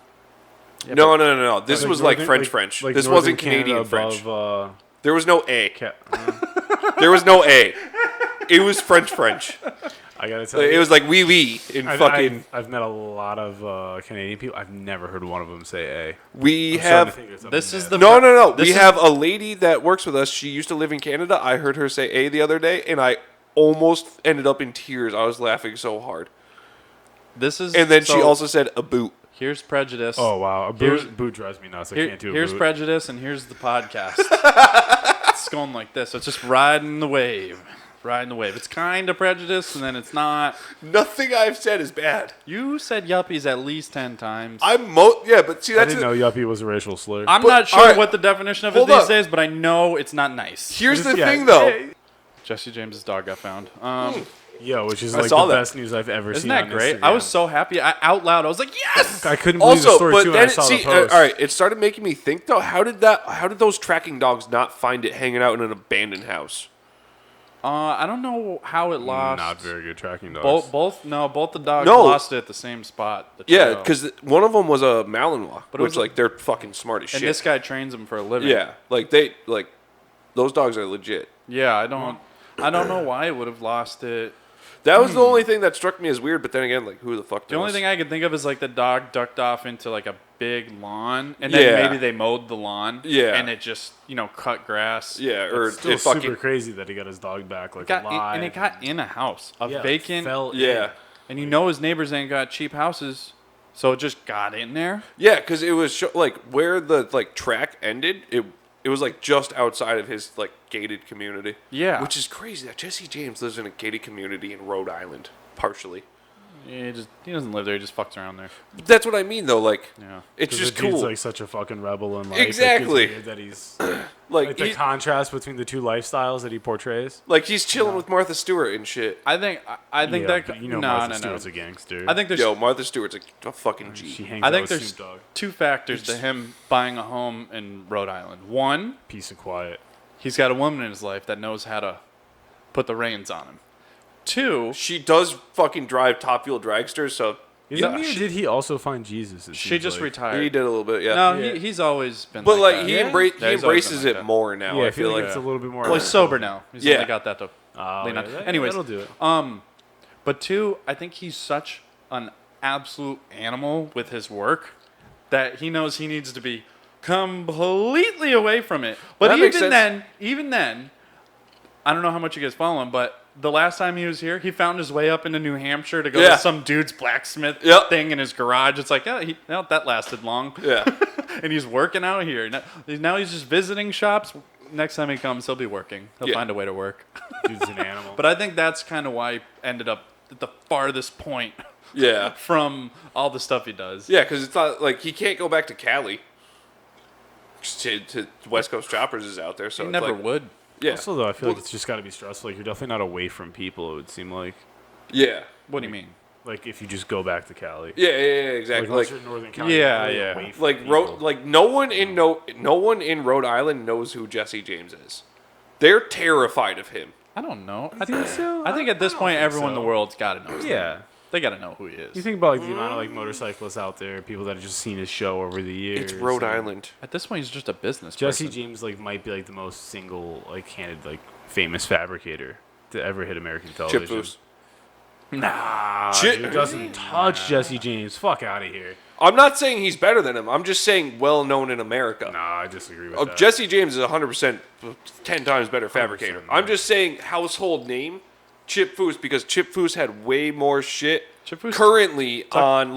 Yeah, No. This was like Northern- French. like This Northern wasn't Canadian Canada French. above, There was no A. Ca- There was no A. It was French. I gotta tell It you, was like oui in fucking. I've met a lot of Canadian people. I've never heard one of them say A. We I'm starting to have. think there's This something is there. the No. This We is- have a lady that works with us. She used to live in Canada. I heard her say A the other day, and I almost ended up in tears. I was laughing so hard. This is. And then she so, also said a boot. Here's prejudice. Oh wow, a Here's- boot drives me nuts. I can't do a Here's boot. prejudice, and here's the podcast. It's going like this. So it's just riding the wave. It's kind of prejudice, and then it's not. Nothing I've said is bad. You said yuppies at least 10 times. Yeah, but see I that's didn't know yuppie was a racial slur. I'm But- not sure alright, what the definition of it hold these up. days, but I know it's not nice. Here's the Yeah, thing, though. Jesse James's dog got found. Yo, which is I like saw the that. best news I've ever Isn't seen. that on great? Instagram. I was so happy. Out loud, I was like, yes! I couldn't believe the Also, story but too when I then saw the see, post. all right, it started making me think though. How did those tracking dogs not find it hanging out in an abandoned house? I don't know how it lost. Not very good tracking dogs. Both the dogs No. lost it at the same spot. The Yeah, trail. because one of them was a Malinois, But it which was- like they're fucking smart as and shit. this guy trains them for a living. Yeah, those dogs are legit. Yeah, I don't know why it would have lost it. That was the only thing that struck me as weird. But then again, like, who the fuck? The only thing I could think of is like the dog ducked off into like a big lawn, and then maybe they mowed the lawn, and it just cut grass. Yeah, or It's still super crazy that he got his dog back alive. And it got in a house, vacant. And his neighbors ain't got cheap houses, so it just got in there. Yeah, because it was like where the like track ended. It was like just outside of his like gated community. Yeah, which is crazy that Jesse James lives in a gated community in Rhode Island, partially. Yeah, he doesn't live there. He just fucks around there. But that's what I mean, though. Like, it's just cool. He's like such a fucking rebel in life. Exactly. Like, that he's like the contrast between the two lifestyles that he portrays. Like he's chilling with Martha Stewart and shit. I think that Martha Stewart's a gangster. I think there's Martha Stewart's a fucking G. She hangs out with there's Snoop Dogg. two factors to him buying a home in Rhode Island. One, peace and quiet. He's got a woman in his life that knows how to put the reins on him. Two, she does fucking drive top fuel dragsters, so did he also find Jesus? She just retired. He did a little bit, yeah. No, he's always been. But like he embraces it more now. Yeah, I feel like it's a little bit more. Well, he's sober now. He's only got that to lean on. Anyways, that'll do it. But two, I think he's such an absolute animal with his work that he knows he needs to be completely away from it. But even then, I don't know how much you guys follow him, but the last time he was here, he found his way up into New Hampshire to go to some dude's blacksmith thing in his garage. It's like, that lasted long. Yeah. And he's working out here. Now he's just visiting shops. Next time he comes, he'll be working. He'll find a way to work. Dude's an animal. But I think that's kind of why he ended up at the farthest point from all the stuff he does. Yeah, because it's not like he can't go back to Cali. To West Coast Choppers is out there, so he it's never like, would. Yeah. Also, though, I feel like it's just got to be stressful. Like, you're definitely not away from people, it would seem like. Yeah. What do you mean? Like, if you just go back to Cali. Yeah, exactly. Like, in Northern California. Like no one in Rhode Island knows who Jesse James is. They're terrified of him. I don't know. I think so. I think at this point, everyone in the world's got to know. Yeah. They got to know who he is. You think about the amount of motorcyclists out there, people that have just seen his show over the years. It's Rhode Island. At this point, he's just a business Jesse person. James might be the most single-handed famous fabricator to ever hit American television. Chip Foose. Nah, dude doesn't touch Jesse James. Fuck out of here. I'm not saying he's better than him. I'm just saying well known in America. Nah, I disagree with that. Jesse James is 100%, 10 times better fabricator. I'm just saying household name, Chip Foose, because Chip Foose had way more shit currently on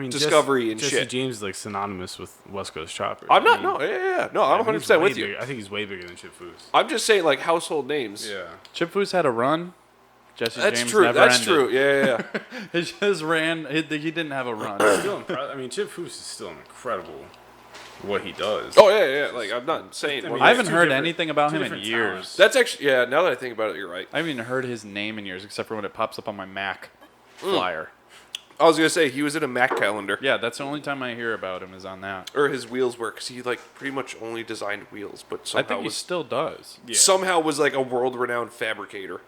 Discovery and Jesse shit. James is synonymous with West Coast Choppers. I'm not. No, I'm 100% with you. I think he's way bigger than Chip Foose. I'm just saying household names. Yeah. Chip Foose had a run. Jesse That's James true. never That's ended. true. Yeah. He just ran. He didn't have a run. Chip Foose is still incredible. What he does. Oh yeah. I'm not saying. I haven't heard anything about him in years. Talents. That's actually Now that I think about it, you're right. I haven't even heard his name in years, except for when it pops up on my Mac flyer. I was gonna say he was in a Mac calendar. Yeah, that's the only time I hear about him is on that. Or his wheels were, because he pretty much only designed wheels, but somehow I think he still does. Yeah. Somehow was a world-renowned fabricator,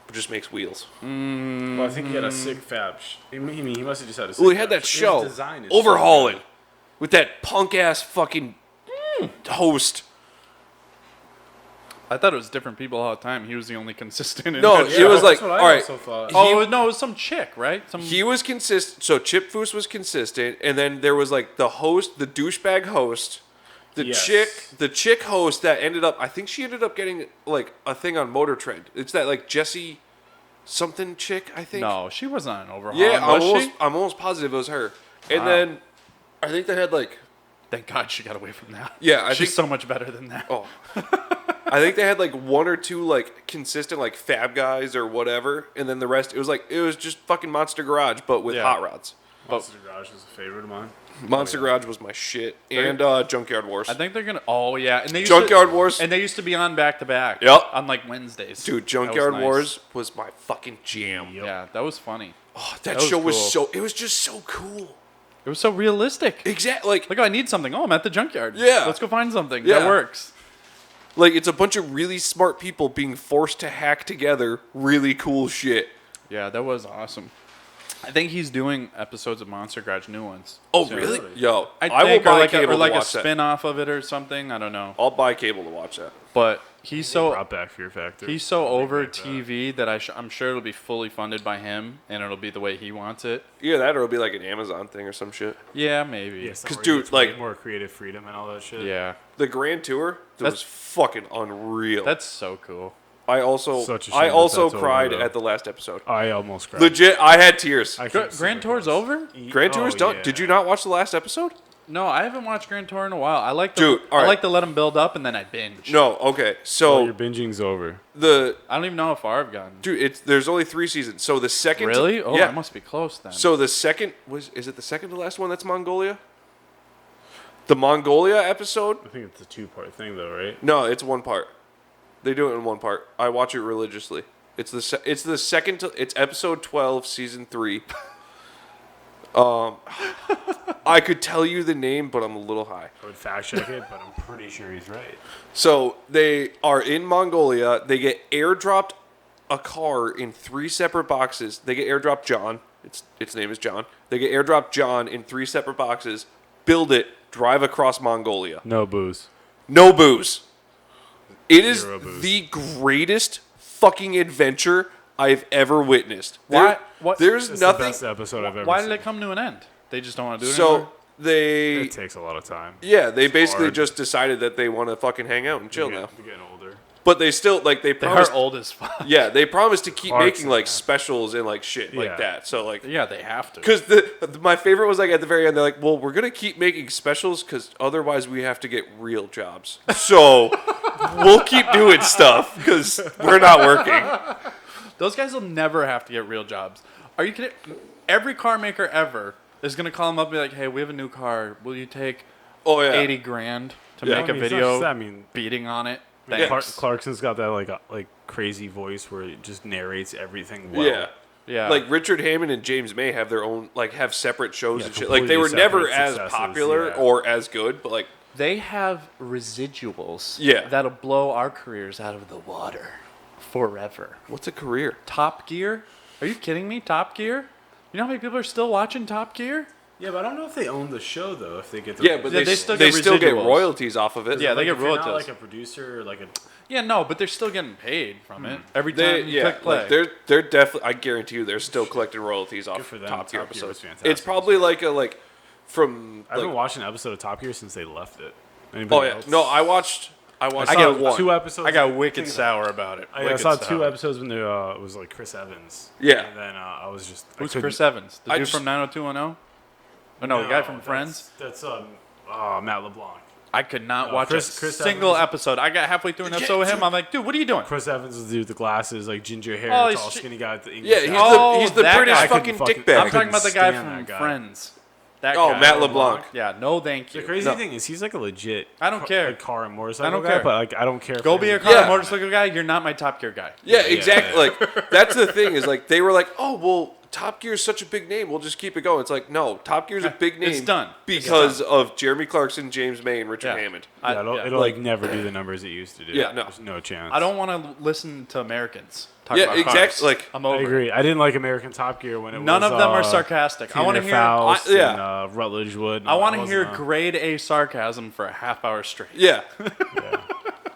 but just makes wheels. Well, I think he had a sick fab. He must have just had a sick Well, he had that show, Overhauling, with that punk-ass fucking host. I thought it was different people all the time. He was the only consistent. No, it was that's what I all right. Also thought. No, it was some chick, right? He was consistent. So Chip Foose was consistent, and then there was the host, the douchebag host, the chick host that ended up. I think she ended up getting a thing on Motor Trend. It's that Jessie something chick. I think. No, she wasn't on Overhaul. Yeah, was she? I'm almost positive it was her. And then I think they had Thank God she got away from that. Yeah, she's so much better than that. Oh. I think they had one or two consistent fab guys or whatever, and then the rest it was just fucking Monster Garage but with hot rods. Monster Garage is a favorite of mine. Monster Garage was my shit, and Junkyard Wars. I think they're gonna. Oh yeah, and they Junkyard Wars, and they used to be on back to back. Yep, on Wednesdays. Dude, Junkyard Wars was my fucking jam. Yep. Yeah, that was funny. Oh, that show was so. It was just so cool. It was so realistic. Exactly. I need something. Oh, I'm at the junkyard. Yeah. Let's go find something. Yeah. That works. It's a bunch of really smart people being forced to hack together really cool shit. Yeah, that was awesome. I think he's doing episodes of Monster Garage, new ones. Oh, really? Yo, I will buy cable to watch that. Or a spin-off of it or something. I don't know. I'll buy cable to watch that. But he's They so brought back Fear Factor. he's so over Like that. TV that I'm sure it'll be fully funded by him, and it'll be the way he wants it. Yeah, that or it'll be like an Amazon thing or some shit. Yeah, maybe. Yeah, 'Cause, somewhere dude, he gets way like- more creative freedom and all that shit. Yeah, The Grand Tour, that That's- was fucking unreal. that's so cool. I also Such a shame I that also that's over, cried though. at the last episode. I almost cried. Legit, I had tears. I can't see Grand my Tour's clothes. over? Grand Oh, Tour's done. yeah. Did you not watch the last episode? No, I haven't watched Grand Tour in a while. I like Dude, all right. I like to let them build up and then I binge. No. Okay. Oh, So your binging's over. the I don't even know how far I've gotten. dude, there's only 3 seasons. So the second. Really? Oh, yeah. I must be close then. So the second is it the second to last one that's Mongolia? The Mongolia episode? I think it's a 2-part thing, though, right? No, it's one part. They do it in one part. I watch it religiously. It's the second to, it's episode 12, season 3. I could tell you the name, but I'm a little high. I would fact check it, but I'm pretty sure he's right. So they are in Mongolia. They get airdropped a car in 3 separate boxes. They get airdropped John. Its name is John. They get airdropped John in 3 separate boxes. Build it. Drive across Mongolia. No booze. No booze. It is Zero booze. the greatest fucking adventure I've ever witnessed. Why- what- There's It's nothing. the best episode I've ever Why seen. did it come to an end? They just don't want to do it So anymore? they, It takes a lot of time. yeah, they basically hard. just decided that they want to fucking hang out and chill now. They're getting older. But they still they They promised. are old as fuck. Yeah, they promised to keep Clarkson, making like yeah. specials and like shit like Yeah. that. So like, Yeah, they have to. because my favorite was like at the very end, they're like, well, we're gonna keep making specials because otherwise we have to get real jobs. So we'll keep doing stuff because we're not working. Those guys will never have to get real jobs. Are you kidding? Every car maker ever is going to call them up and be like, hey, we have a new car. Will you take Oh yeah, 80 grand to Yeah. make I a mean, it's not video just that, I mean, beating on it? Yeah. Thanks. Clarkson's got that like crazy voice where it just narrates everything well. yeah. Yeah. Like Richard Hammond and James May have their own have separate shows Yeah, and shit. Like they were completely never separate as successes, popular yeah. or as good, but like They have residuals Yeah. that'll blow our careers out of the water forever. what's a career? Top Gear? Are you kidding me? Top Gear? You know how many people are still watching Top Gear? Yeah, but I don't know if they own the show though. If they get the Yeah, but Yeah, they they still still get get residuals. royalties off of it. Yeah, they get if you're not royalties. like a producer or like a Yeah, no, but they're still getting paid from it. Every time They, you yeah, click play. like they're definitely. I guarantee you, they're still collecting royalties off for them. Top Gear Top Gear was episodes. fantastic. It's probably like from. I haven't Like, watched an episode of Top Gear since they left it. Anybody oh yeah, else? no, I watched I I saw got one. 2 episodes. I got wicked sour about it. I Wicked saw sour. 2 episodes when there it was like Chris Evans. Yeah. And then I was just I Who's couldn't- Chris Evans? The I dude just- from 90210? Oh, no, the guy from Friends? That's Matt LeBlanc. I could not No, watch Chris a single Evans- episode. I got halfway through an episode with him. I'm like, dude, what are you doing? Chris Evans is the dude with the glasses, like ginger hair, Oh, he's tall, sh- skinny guy. With the Yeah, English he's accent. the that British guy. fucking I dickbag. I'm talking about the guy stand from that guy. Friends. That Oh, guy. Matt LeBlanc. Yeah, no thank you. The crazy No. thing is, he's like a legit. I don't care. Like car and motorcycle I don't guy, care. but like I don't care. Go for be a him. car Yeah. and motorcycle guy. You're not my Top Gear guy. Yeah, Yeah, exactly. yeah. Like that's the thing is like they were like, oh well, Top Gear is such a big name. We'll just keep it going. It's like no, Top Gear's a big name. It's done. because of Jeremy Clarkson, James May, and Richard Yeah. Hammond. Yeah, it'll like- like never do the numbers it used to do. Yeah, no. There's no chance. I don't want to listen to Americans talk Yeah, about exactly, cars. like- I'm I over it. agree. I didn't like American Top Gear when it was. None of them are sarcastic. I want to hear. Faust yeah. and, Rutledge Wood. and I all want that to hear wasn't, grade A sarcasm for a half hour straight. Yeah. yeah.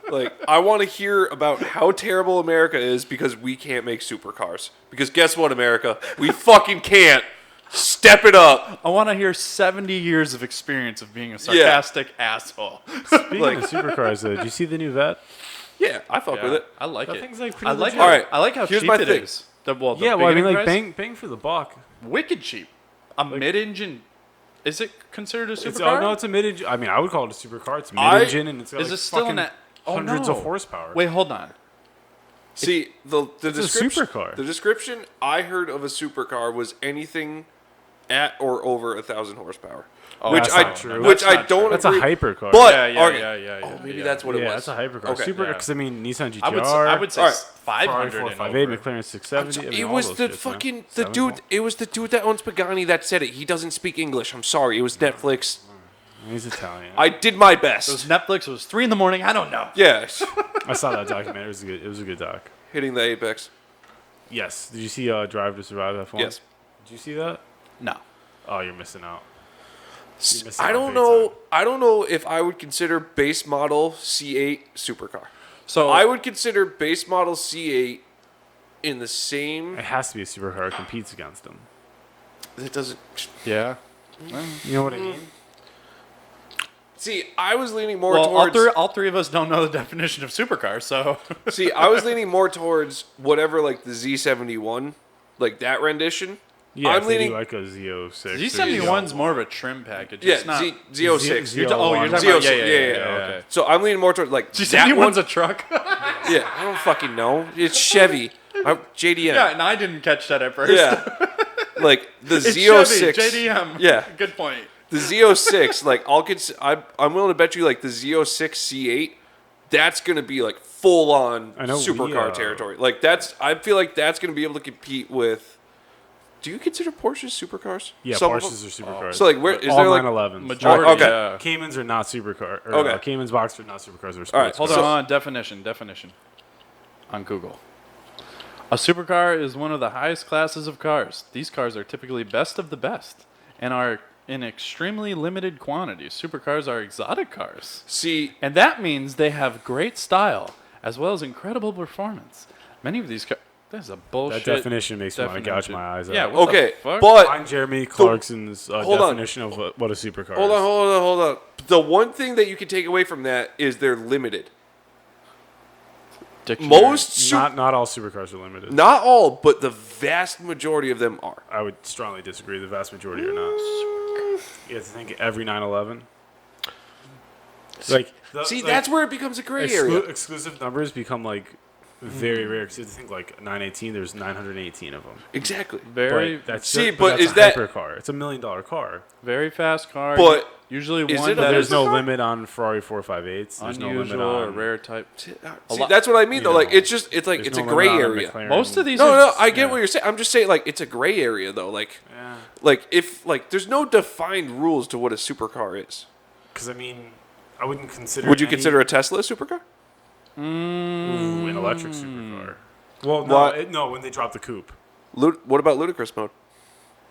Like, I want to hear about how terrible America is because we can't make supercars. Because guess what, America? We fucking can't. Step it up. I want to hear 70 years of experience of being a sarcastic asshole. Speaking Like- of supercars, though, did you see the new vet? Yeah, I fuck with it. I like That it. thing's, like, pretty I like legit. how, All right, I like how here's cheap my it thing. is. The Yeah, well, I mean, beginning like price? bang for the buck. Wicked cheap. A mid-engine. Is it considered a It's, supercar? no, it's a mid-engine. I mean, I would call it a supercar. It's I- mid-engine, and it's got Is like it still fucking an? Oh, hundreds no. of horsepower. Wait, hold on. See, the a description, supercar. the description I heard of a supercar was anything at or over 1,000 horsepower. Oh, which that's I not true. which That's I not don't true. That's a agree. hypercar. But Yeah, yeah, okay. yeah. Oh, maybe yeah. that's what it yeah, was. that's a hypercar. Okay. Super, Yeah. because I mean, Nissan GTR. I would say All right. 500 Ferrari and 458, over. McLaren 670. I mean, It all was those the shits, man. fucking the 712. dude. It was the dude that owns Pagani that said it. He doesn't speak English. I'm sorry. It was Netflix. He's Italian. I did my It was best. Netflix. It was 3 a.m. I don't know. Yes, I saw that documentary. It was a good. It was a good doc. hitting the apex. Yes. Did you see Drive to Survive F1? Yes. Did you see that? No. Oh, you're missing out. I don't know. I don't know if I would consider base model C8 supercar. So I would consider base model C8 in the same. It has to be a supercar that competes against them. It doesn't. yeah. You know what I mean? See, I was leaning more Well, towards. all three of us don't know the definition of supercar, so See, I was leaning more towards whatever, like the Z71, like that rendition. Yeah, I'm if they leaning. do like a Z06. Z71's more of a trim package. Yeah, It's not. Z06. Z- You're talking about Z06, okay. So I'm leaning more towards like that Z71's one. a truck. Yeah, I don't fucking know. It's Chevy. JDM. Yeah, and I didn't catch that at first. Yeah. Like the It's Z06. Chevy, JDM. Yeah. Good point. The Z06, like I'm willing to bet you like the Z06 C8, that's gonna be like full on I know supercar territory. Like I feel like that's gonna be able to compete with. Do you consider Porsches supercars? Yeah, Some of Porsches them? are supercars. So like, where is all there like? 911s. Majority. Okay. Yeah. Caymans are not supercar. Or, Okay. Caymans Boxers are not supercars. They're sports All right, Hold cars. on. Definition. On Google. A supercar is one of the highest classes of cars. These cars are typically best of the best and are in extremely limited quantities. Supercars are exotic cars. See, And that means they have great style as well as incredible performance. Many of these cars. That's a bullshit. That definition makes me want to gouge my eyes out. Yeah. What okay, the fuck? but Find Jeremy Clarkson's hold on. definition of what a supercar hold is. on. The one thing that you can take away from that is they're limited. Dictionary. Most, Not all supercars are limited. not all, but the vast majority of them are. I would strongly disagree. The vast majority are not. You have to think every 911. Like, See, that's where it becomes a gray area. exclusive numbers become like very rare. Because you have to think like 918. There's 918 of them. Exactly. Very, But that's See, but but that's is a that- hypercar? It's $1 million car. very fast car. But usually is one it a that There's is no hypercar? limit on Ferrari 458s. There's no limit unusual or on. rare type. See, lot- that's what I mean, though. you Like, know, it's a there's it's a no gray limit on area. McLaren. Most of these No, are no, I get yeah. what you're saying. I'm just saying, like, it's a gray area, though. Like, Yeah. if like, there's no defined rules to what a supercar is. Because I mean, I wouldn't consider. Would you any- consider a Tesla a supercar? Ooh, an electric supercar? Well, no, What? no. When they drop the coupe. What about ludicrous mode?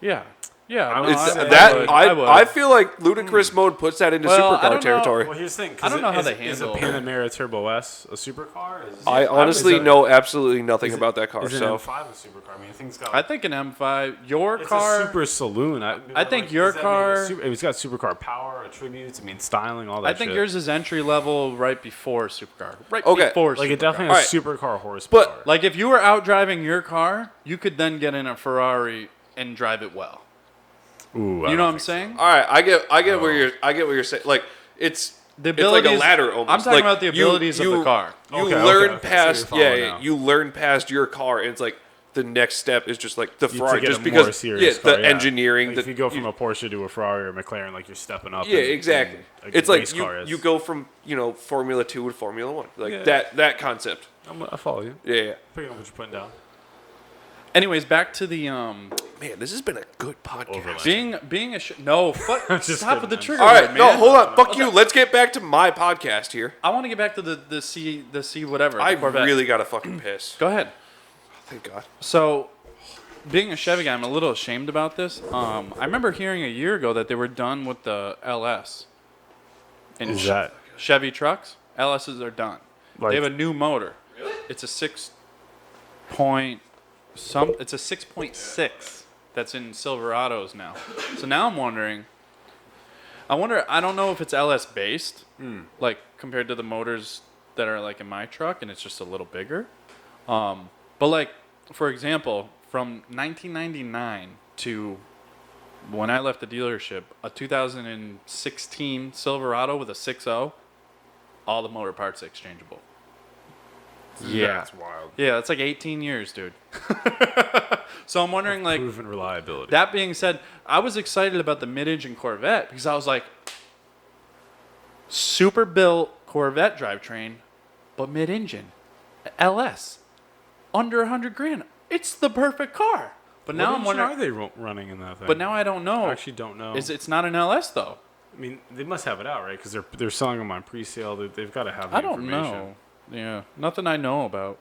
Yeah. Yeah. I no, would It's say- that I would. I feel like ludicrous mode puts that into Well, I supercar don't know. territory. Well, here's the thing. 'cause I don't know how is- they Is a handle- Panamera Turbo S a supercar? I honestly is it- know absolutely nothing is it- about that car. Is an So M5 a supercar? I mean, the thing's got. I think an M5. Your it's car. a super saloon. I think your does that mean a car- super- it's got supercar power, attributes. I mean, styling, all that. I think shit. yours is entry level, right before supercar. Right Okay. before. like it supercar. definitely has Alright. supercar horsepower. But- Like if you were out driving your car, you could then get in a Ferrari and drive it well. Ooh, I You don't know what I'm think so. saying? all right, I get where you're saying. Like, it's The it's like a abilities- ladder almost. I'm talking Like, about the abilities of the car. You Okay, learn okay. past, So you're following yeah, now. you learn past your car, and it's like the next step is just like the You Ferrari, to get just a because more serious the car, yeah. engineering. Like the, if you go from a Porsche to a Ferrari or McLaren, like you're stepping up. yeah, in- exactly. in a It's like race car is. you go from Formula 2 to Formula 1, like Yeah. that concept. I follow you. Yeah. Picking up what you're putting down. Anyways, back to the Man, this has been a good podcast. Overlander. being a no. Fuck. Just Stop kidding, with the man. trigger All right, word, no, man. hold on. Fuck you. Let's get back to my podcast here. I want to get back to the C whatever. I the Corvette. really got to fucking piss. Go ahead. Thank God. So, being a Chevy guy, I'm a little ashamed about this. I remember hearing a year ago that they were done with the LS. In Is that Chevy trucks? LSs are done. like? They have a new motor. Really? It's a 6.6 that's in Silverados now. So now I'm wondering. I don't know if it's LS based, like compared to the motors that are like in my truck, and it's just a little bigger. But like, for example, from 1999 to when I left the dealership, a 2016 Silverado with a 6.0, all the motor parts are exchangeable. Yeah. That's wild. Yeah, that's like 18 years, dude. So I'm wondering, like, Proven reliability. that being said, I was excited about the mid-engine Corvette because I was like, super built Corvette drivetrain, but mid-engine, LS, under 100 grand. It's the perfect car. But now I'm What engine wondering. are they running in that thing? But now I don't know. I actually don't know. It's not an LS though? I mean, they must have it out, right? Because they're selling them on pre-sale. They've got to have the I don't information. know. Yeah, nothing I know about.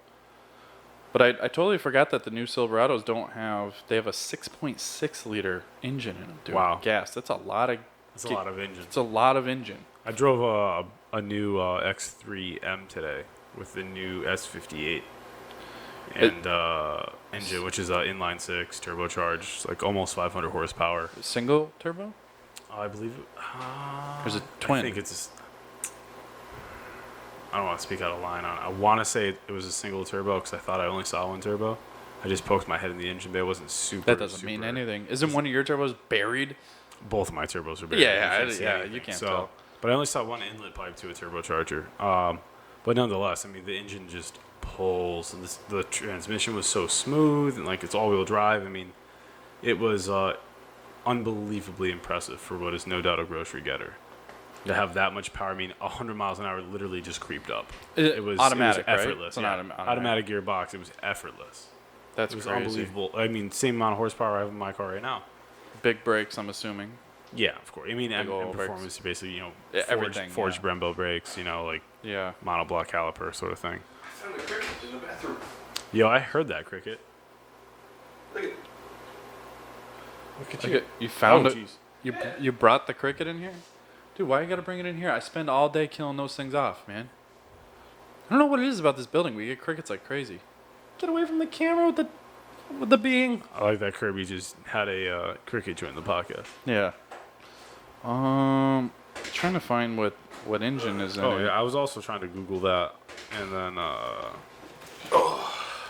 But I totally forgot that the new Silverados don't have. They have a 6.6 liter engine in them, dude. Wow. Gas. That's a lot of. It's a lot of engines. It's a lot of engine. I drove a new X3M today. with the new S58 and engine, which is inline six turbocharged, like almost 500 horsepower. Single turbo? I believe. There's a twin. I think it's. I don't want to speak out of line on it. I want to say it was a single turbo because I thought I only saw one turbo. I just poked my head in the engine bay. It wasn't super. That doesn't mean anything. Isn't one of your turbos buried? Both of my turbos are buried. You can't so, tell. But I only saw one inlet pipe to a turbocharger. But nonetheless, I mean, the engine just pulls, and the transmission was so smooth, and like it's all-wheel drive. I mean, it was unbelievably impressive for what is no doubt a grocery getter. To have that much power, I mean, 100 miles an hour literally just creeped up. It was automatic, effortless. Right? It's automatic gearbox. It was effortless. That's it was crazy. Unbelievable. I mean, same amount of horsepower I have in my car right now. Big brakes, I'm assuming. Yeah, of course. I mean, and brakes. performance, basically, Everything, forged Brembo brakes, like monoblock caliper sort of thing. I found a cricket in the bathroom. Yo, I heard that cricket. Look at Okay, you found it. Jeez. You brought the cricket in here? Dude, why you gotta bring it in here? I spend all day killing those things off, man. I don't know what it is about this building. We get crickets like crazy. Get away from the camera with the being. I like that Kirby just had a cricket join the podcast. Yeah. Trying to find what engine is in it. Oh yeah, I was also trying to Google that, and then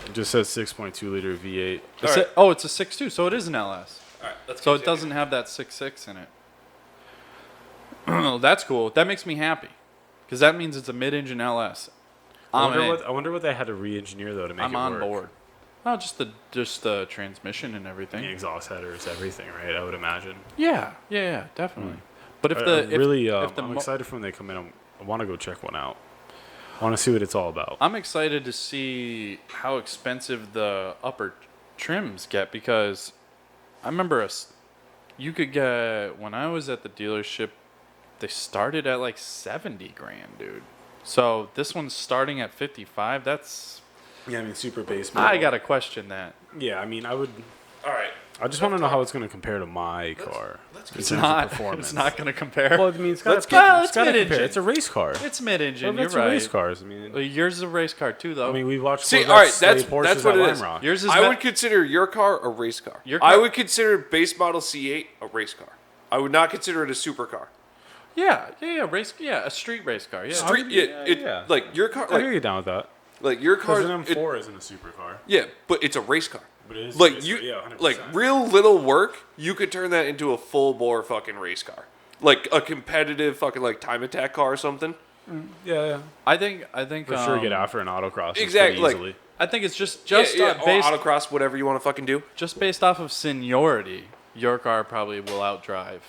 it just says 6.2 liter V8. It's a 6.2, so it is an LS. All right, let's So it continue. doesn't have that 6.6 in it. That's cool. That makes me happy, because that means it's a mid-engine LS. I wonder what they had to re-engineer though to make I'm it on work. board. No, just the transmission and everything. The exhaust headers, everything, right? I would imagine. Yeah, definitely. But if I'm excited for when they come in. I want to go check one out. I want to see what it's all about. I'm excited to see how expensive the upper trims get, because I remember you could get, when I was at the dealership, they started at like 70 grand, dude. So this one's starting at 55. That's, Yeah, I mean, super base. I gotta question that. Yeah, I mean, I would. All right. I just want to know how it's going to compare to my car. It's in terms of not. performance. It's not gonna compare. Well, I mean, it's got Let's to get compare. It's a race car. It's mid-engine. You're It's right. race cars. I mean, Well, yours is a race car too, though. I mean, we watched. See, Corvettes all right, slay that's Porsches what at it is. Lime Rock. Yours is. I would consider your car a race car. Your I car- would consider base model C8 a race car. I would not consider it a supercar. Yeah, a street race car. Yeah. Street, yeah. like your car, I hear you down with that. like your car. Because an M4 isn't a supercar. Yeah, but it's a race car. But it is a Like race you, car, yeah, 100%. like real little work, you could turn that into a full bore fucking race car, like a competitive fucking like time attack car or something. Yeah. I think. For sure, get after an autocross. Exactly, like- Easily. I think it's just Or based autocross, whatever you want to fucking do. just based off of seniority. Your car probably will outdrive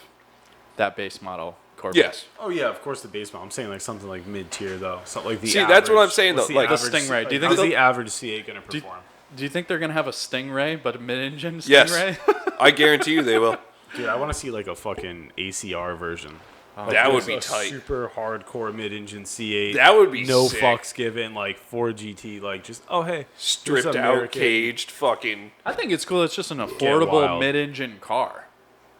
that base model Corvette. Yes. Oh yeah, of course the base model. I'm saying like something like mid tier though. Something like the. See, that's what average- I'm saying, what's though, the like the average- Stingray. Do you think how's they'll- the average C8 gonna Do you- perform? Do you think they're gonna have a Stingray, but a mid-engine Yes. Stingray? I guarantee you they will. Dude, I want to see like a fucking ACR version. Like, That would just be a tight. Super hardcore mid-engine C8. That would be no sick. fucks given. Like 4GT. Like just hey, Stripped here's out, American- caged, fucking. I think it's cool. It's just an affordable wild. mid-engine car.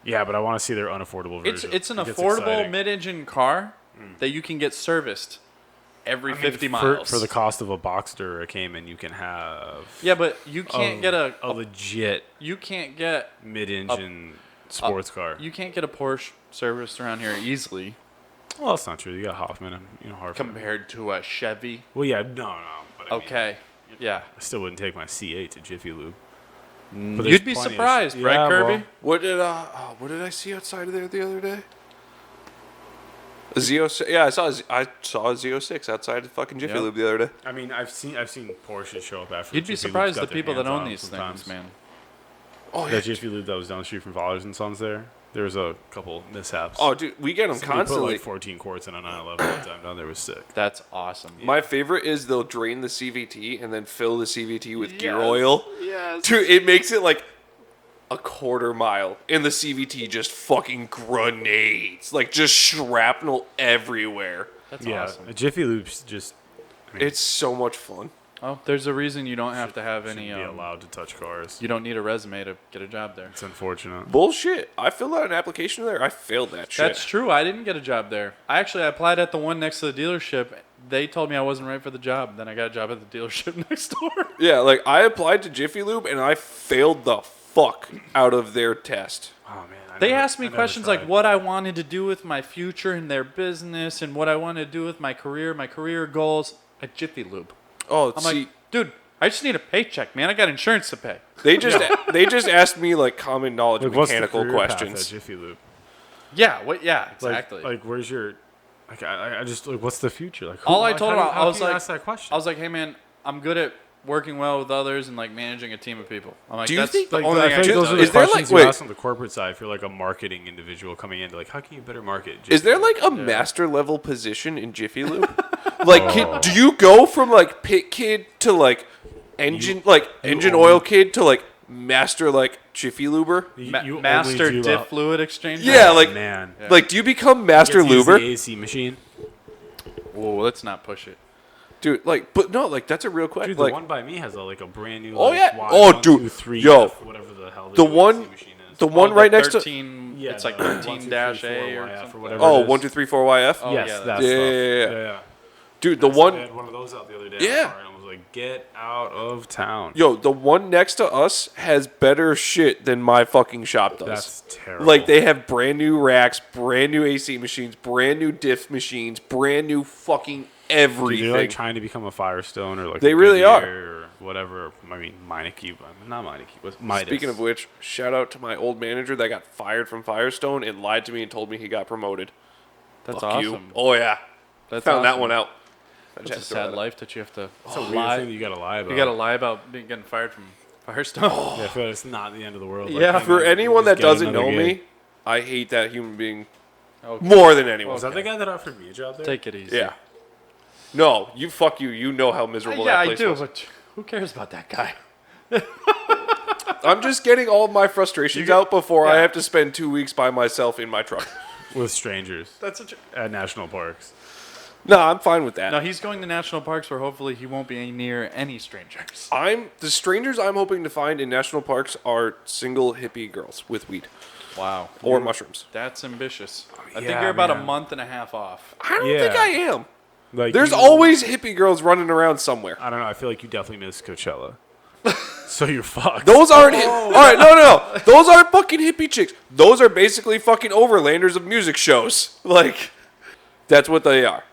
Yeah, but I want to see their unaffordable version. It's an It gets affordable exciting. mid-engine car that you can get serviced every I mean, 50 miles. For the cost of a Boxster or a Cayman, you can have Yeah, but you can't get a legit you can't get mid-engine sports car. you can't get a Porsche serviced around here easily Well, that's not true. You got Hoffman and Hartford. compared to a Chevy. Well, yeah, no. But I mean, Okay. Yeah. I still wouldn't take my C8 to Jiffy Lube. But there's You'd be plenty of- surprised, right, Yeah, Kirby? well, What did I see outside of there the other day? A Z06. Yeah, I saw a Z06 outside of fucking Jiffy Yep. Lube the other day. I mean, I've seen Porsches show up after. You'd be Jiffy Lube's surprised got the their people that hands own on these sometimes. things, man. Oh That Jiffy Lube that was down the street from Fowler's and Sons there was a couple mishaps. Oh, dude, we get them Somebody constantly. put like 14 quarts in a 911 one time down there. Was sick. That's awesome. My favorite is they'll drain the CVT and then fill the CVT with gear Yes. oil. Yes. Dude, it makes it like a quarter mile, and the CVT just fucking grenades, like just shrapnel everywhere. That's Yeah, awesome. a Jiffy Lube's just. I mean, It's so much fun. Oh, there's a reason you don't have to have any. Be allowed to touch cars. You don't need a resume to get a job there. It's unfortunate. Bullshit. I filled out an application there. I failed that shit. That's true. I didn't get a job there. I applied at the one next to the dealership. They told me I wasn't right for the job. Then I got a job at the dealership next door. Yeah, like I applied to Jiffy Lube and I failed the fuck out of their test. Oh man. They asked me questions like what I wanted to do with my future in their business and what I wanted to do with my career goals at Jiffy Lube. Oh, I'm like, dude, I just need a paycheck, man. I got insurance to pay. they just asked me like common knowledge Like, what's the mechanical career path questions. at Jiffy Lube? Yeah, yeah, exactly. Like where's your? Like I just like what's the future? Like All I told him, I was can you like, ask that question? I was like, hey man, I'm good at working well with others and like managing a team of people. I'm like, Do you that's think the like, only I thing I think can those tell are you. the Is there, like- questions you wait. ask on the corporate side if you're like a marketing individual coming in to like, how can you better market? Is there Jiffy like a master level position in Jiffy Lube? Like, do you go from like pit kid to like engine oil kid to like master like Jiffy Luber? You Master only do, diff fluid exchange. Yeah, like man. like do you become master Gets to use luber? the AC machine. Whoa, let's not push it. Dude, like, but no, like that's a real question. Dude, the like, one by me has like a brand new. Oh, like, yeah. Y Oh, 1, dude. 2, 3 Yo. F, whatever the hell the new one, AC machine is. the one right next to 13, Yeah, it's like the 13-A 1, 2, 3, 4 or YF something. whatever. oh it is. 1 2 3 4 YF. Oh, Yes, yeah, that that's- Yeah. stuff. Dude, the I one, had one of those out the other day. Yeah. And I was like, get out of town. yo, the one next to us has better shit than my fucking shop does. That's terrible. Like they have brand new racks, brand new AC machines, brand new diff machines, brand new fucking Dude, everything. they're like trying to become a Firestone or like They a really are. Goodyear or whatever. I mean, Meineke, not Meineke, but Midas. Speaking of which, shout out to my old manager that got fired from Firestone and lied to me and told me he got promoted. That's Fuck awesome. you. Oh yeah, That's found that awesome. one out. I just It's a had to throw sad that life that you have to it's a weird lie. thing that you gotta lie about. You got to lie about getting fired from Firestone. Yeah, I feel like it's not the end of the world. Yeah. hey, For man, anyone just that get doesn't another know gig. me, I hate that human being Okay. more than anyone. Was that the guy that offered me a job there? Take it easy. Yeah. No, you fuck you. You know how miserable Yeah, that I place do, was. but who cares about that guy? I'm just getting all of my frustrations out before I yeah. have to spend 2 weeks by myself in my truck. With strangers That's at national parks. No, I'm fine with that. No, he's going to national parks where hopefully he won't be near any strangers. The strangers I'm hoping to find in national parks are single hippie girls with weed Wow. or mushrooms. That's ambitious. I think yeah, you're about a man. month and a half off. I don't Yeah. think I am. Like There's you- always hippie girls running around somewhere. I don't know. I feel like you definitely missed Coachella. So you're fucked. Those aren't. All right, no. Those aren't fucking hippie chicks. Those are basically fucking overlanders of music shows. Like, that's what they are.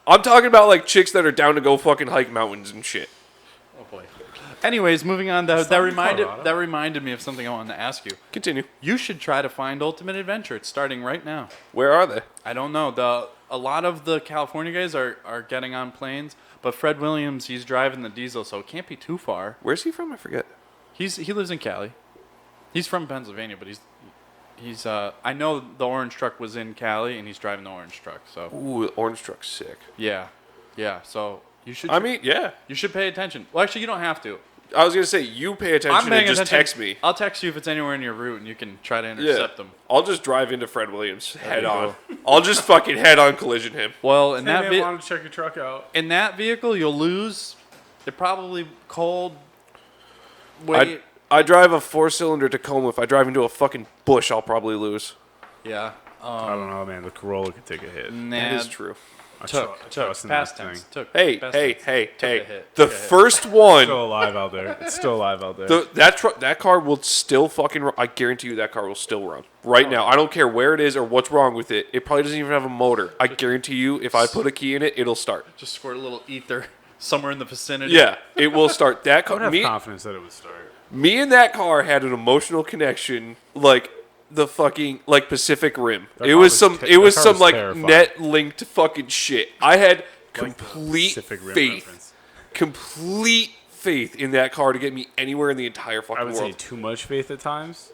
I'm talking about like chicks that are down to go fucking hike mountains and shit. Oh boy. Anyways, moving on. That in reminded Colorado. me of something I wanted to ask you. Continue. You should try to find Ultimate Adventure. It's starting right now. Where are they? I don't know. A lot of the California guys are getting on planes, but Fred Williams, he's driving the diesel, so it can't be too far. Where's he from? I forget. He lives in Cali. He's from Pennsylvania, but he's I know the orange truck was in Cali and he's driving the orange truck. So Ooh, the orange truck's sick. yeah. So you should I mean, yeah. you should pay attention. Well, actually, you don't have to. I was gonna say you pay attention and just text me. I'll text you if it's anywhere in your route and you can try to intercept them. I'll just drive into Fred Williams head you on. I'll just fucking head on collision him. Well, in Hey, that man, wanted to check your truck out. in that vehicle, you'll lose. They're probably cold. Wait. I drive a 4-cylinder Tacoma. If I drive into a fucking bush, I'll probably lose. Yeah. I don't know, man. The Corolla could take a hit. That is true. I Took trust in past that tense. thing. Took. Hey, past hey, tense. hey, Took hey. a hit. The Took a hit. first one, Still alive out there. It's still alive out there. that car will still fucking run. I guarantee you that car will still run. Right now. I don't care where it is or what's wrong with it. It probably doesn't even have a motor. I guarantee you if I put a key in it, it'll start. Just squirt a little ether somewhere in the vicinity. Yeah, it will start. That I would car, have me, confidence that it would start. me and that car had an emotional connection like the fucking like Pacific Rim. That It car was was some te- it was that car some was like terrifying. net linked fucking shit. I had Like the complete Pacific Rim faith. reference. Complete faith in that car to get me anywhere in the entire I fucking would say world. too much faith at times.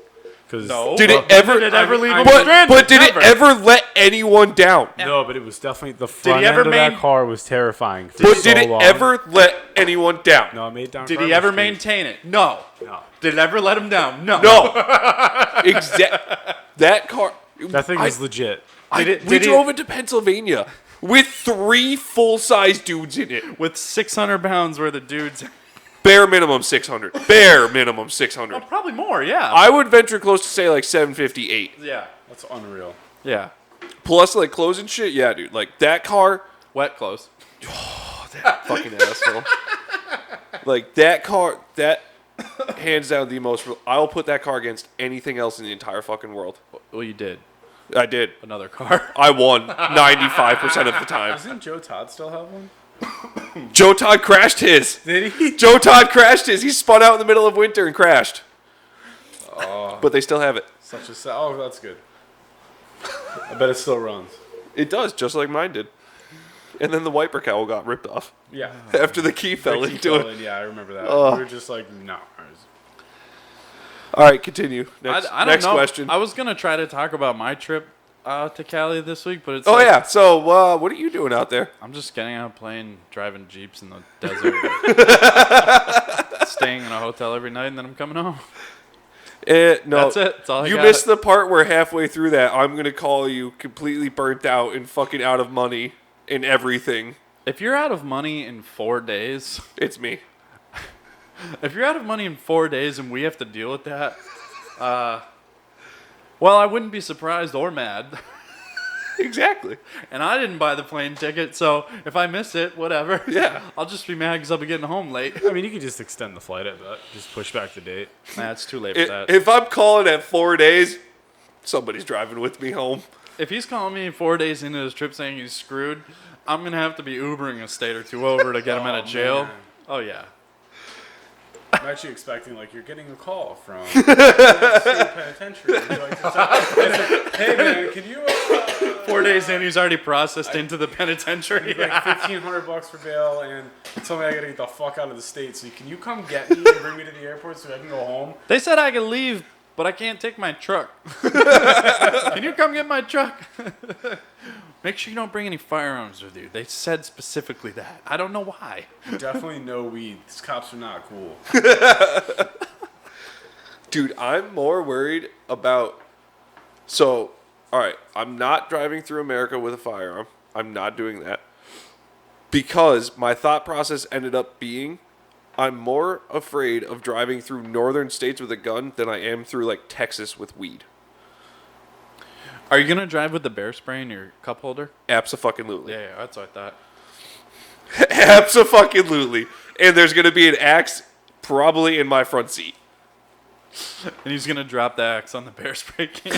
Cause No. Did But it ever? did it ever leave him but, stranded? but did Never. it ever let anyone down? No, but it was definitely the front he ever end of that main- car was terrifying. For But so did it long. ever let anyone down? No, it made down. Did he Carver ever Street. maintain it? No. No. Did it ever let him down? No. No. That car. That thing I- was legit. we Did he- drove into Pennsylvania with 3 full-size dudes in it. With 600 pounds worth of dudes. Bare minimum 600. Bare minimum 600. Oh, probably more, yeah. I would venture close to say like 758. Yeah. That's unreal. Yeah. Plus like clothes and shit. Yeah, dude. Like that car. Wet clothes. Oh, that fucking asshole. Like that car. That hands down the most. I'll put that car against anything else in the entire fucking world. Well, you did. I did. Another car. I won 95% of the time. Doesn't Joe Todd still have one? Joe Todd crashed his. Did he? Joe Todd crashed his. He spun out in the middle of winter and crashed. But they still have it. Such a oh, that's good. I bet it still runs. It does, just like mine did. And then the wiper cowl got ripped off Yeah. after the key fell into it. Yeah, I remember that. Oh. We were just like, no. All right, continue. Next, I don't next know. question. I was going to try to talk about my trip to Cali this week, but it's Oh like, yeah. So what are you doing out there? I'm just getting on a plane, driving Jeeps in the desert, staying in a hotel every night, and then I'm coming home. No, That's it. That's all I you got. missed the part where halfway through that, I'm gonna call you completely burnt out and fucking out of money and everything. If you're out of money in 4 days, It's me. if you're out of money in 4 days and we have to deal with that, well, I wouldn't be surprised or mad. Exactly. And I didn't buy the plane ticket, so if I miss it, whatever. Yeah. I'll just be mad because I'll be getting home late. I mean, you could just extend the flight at that. Just push back the date. Nah, it's too late for that. If I'm calling at 4 days, somebody's driving with me home. If he's calling me 4 days into his trip saying he's screwed, I'm going to have to be Ubering a state or two over to get him out of jail. Man. Oh, yeah. I'm actually expecting, like, you're getting a call from the state penitentiary. Would you like to talk? Hey, man, can you... 4 days in, he's already processed into the penitentiary. like $1,500 for bail, and told me I gotta get the fuck out of the state. So can you come get me and bring me to the airport so I can go home? They said I could leave, but I can't take my truck. Can you come get my truck? Make sure you don't bring any firearms with you. They said specifically that. I don't know why. Definitely no weed. These cops are not cool. Dude, I'm more worried about... So, all right, I'm not driving through America with a firearm. I'm not doing that. Because my thought process ended up being, I'm more afraid of driving through northern states with a gun than I am through, like, Texas with weed. Are you going to drive with the bear spray in your cup holder? Abso-fucking-lutely. Yeah, that's what I thought. Abso-fucking-lutely. And there's going to be an axe probably in my front seat. And he's going to drop the axe on the bear spray can.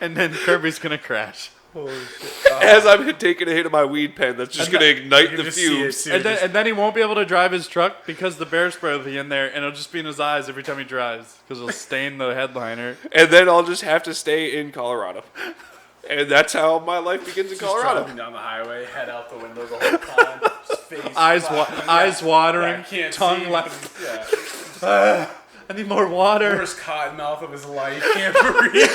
And then Kirby's going to crash. Holy shit. As I'm taking a hit of my weed pen, that's just going to ignite the just see it, fumes. see it. And then he won't be able to drive his truck because the bear spray will be in there, and it'll just be in his eyes every time he drives because it'll stain the headliner. And then I'll just have to stay in Colorado. And that's how my life begins in Just Colorado. driving down the highway, head out the window the whole time, just face Eyes flat. watering, Yeah, I can't tongue see, left. Yeah. I need more water. Worst cotton mouth of his life. Can't breathe.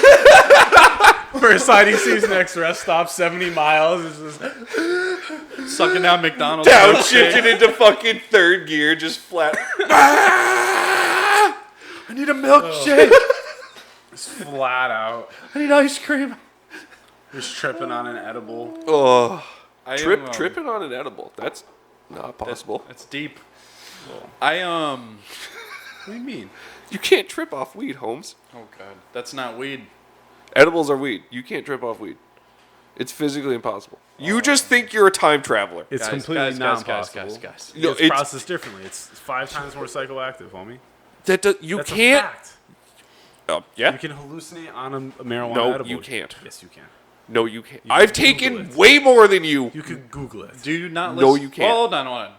First time he sees next rest stop, 70 miles. Is just, Sucking down McDonald's. Downshifted into fucking third gear, just flat. I need a milkshake. just flat out. I need ice cream. Just tripping on an edible. Oh, I tripping on an edible. That's not possible. That's deep. What do you mean? You can't trip off weed, Holmes. Oh god, that's not weed. Edibles are weed. You can't trip off weed. It's physically impossible. You just think you're a time traveler. It's Guys, completely guys, not guys, possible. guys. No, It's it's- processed differently. It's 5 times more psychoactive, homie. You That's can't. a fact. Oh, You yeah. can hallucinate on a marijuana No, edible. you can't. Yes, you can. No, you can't. You I've can Google taken it. way more than you. You could Google it. Do you not No, listen? you can't. Well, hold on.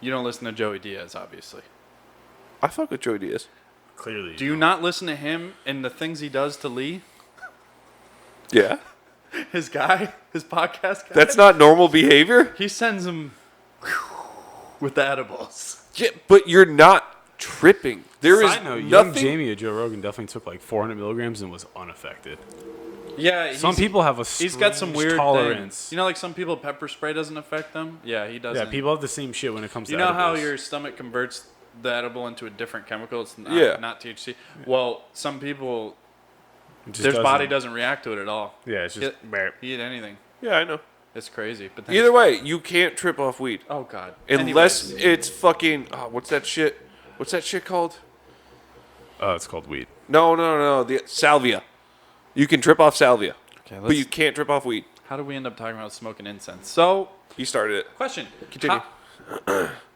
You don't listen to Joey Diaz, obviously. I fuck with Joey Diaz. Clearly. Do you not listen to him and the things he does to Lee? Yeah. His guy? His podcast guy? That's not normal behavior. He sends him with the edibles. Yeah, but you're not tripping. There is Side note, young nothing. Jamie of Joe Rogan definitely took like 400 milligrams and was unaffected. Yeah, Some people have a he's got some strange weird tolerance. things. You know, like some people, pepper spray doesn't affect them. Yeah, he doesn't. Yeah, people have the same shit when it comes You to know how edibles. your stomach converts the edible into a different chemical? It's not, Yeah. not THC. Well, some people Their body doesn't react to it at all. Yeah, it's just. Eat anything. Yeah, I know. It's crazy. But then Either way, you can't trip off weed. oh god. Unless Anyways. it's fucking. What's that shit? What's that shit called? It's called weed. No. The salvia. You can trip off salvia, Okay, but you can't trip off weed. how do we end up talking about smoking incense? So, You started it. question. Continue.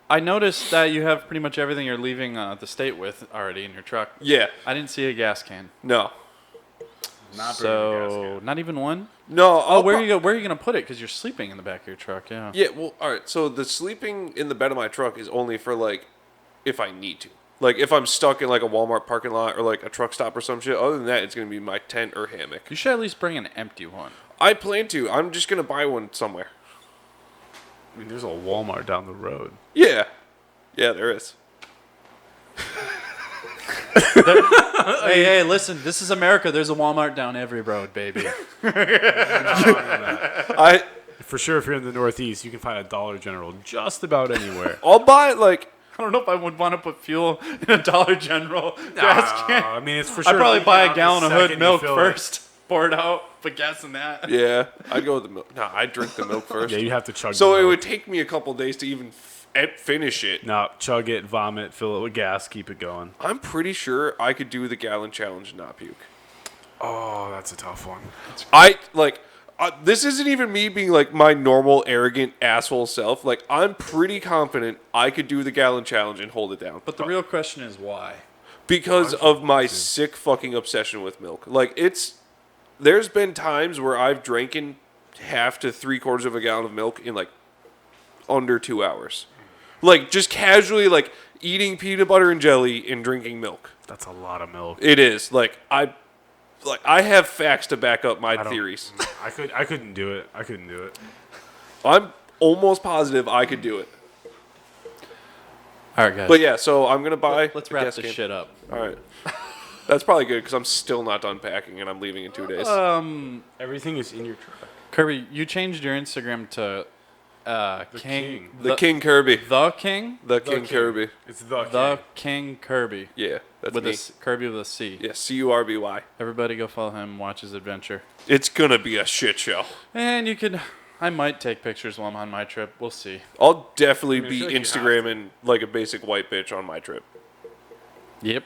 I noticed that you have pretty much everything you're leaving the state with already in your truck. Yeah. I didn't see a gas can. No. Not bringing a gas So, can. not even one? No. Oh, where are you going to put it? Because you're sleeping in the back of your truck, yeah. Yeah. Well, all right. So the sleeping in the bed of my truck is only for like, if I need to. Like if I'm stuck in like a Walmart parking lot or like a truck stop or some shit. Other than that, it's gonna be my tent or hammock. You should at least bring an empty one. I plan to. I'm just gonna buy one somewhere. I mean, there's a Walmart down the road. Yeah. Yeah, there is. Hey, listen, this is America. There's a Walmart down every road, baby. I. For sure, if you're in the Northeast, you can find a Dollar General just about anywhere. I'll buy like. I don't know if I would want to put fuel in a Dollar General gas can. I mean, it's for sure. I'd probably leak buy out a the gallon of second Hood you milk fill it. first, pour it out, put gas in that. Yeah, I'd go with the milk. No, I'd drink the milk first. Yeah, you have to chug. So the it milk. would take me a couple days to even finish it. No, chug it, vomit, fill it with gas, keep it going. I'm pretty sure I could do the gallon challenge and not puke. Oh, that's a tough one. I like. This isn't even me being like my normal arrogant asshole self. Like I'm pretty confident I could do the gallon challenge and hold it down. But the real question is why? Because of my sick fucking obsession with milk. Like there's been times where I've drinking half to 3/4 of a gallon of milk in like under 2 hours. Like just casually like eating peanut butter and jelly and drinking milk. That's a lot of milk. It is. I have facts to back up my I don't- theories. I couldn't do it. I couldn't do it. I'm almost positive I could do it. All right, guys. But yeah, so I'm gonna buy. Let's a wrap gas this can. shit up. All right. That's probably good because I'm still not done packing and I'm leaving in 2 days. Everything is in your truck. Kirby, you changed your Instagram to King. the King Curby. The King? The King Curby. It's the The King Kirby. Yeah, that's With me. Kirby with a C. Yeah, Curby. Everybody go follow him, watch his adventure. It's gonna be a shit show. And I might take pictures while I'm on my trip. We'll see. I'll definitely I mean, I be feel like you have Instagramming like a basic white bitch on my trip. Yep.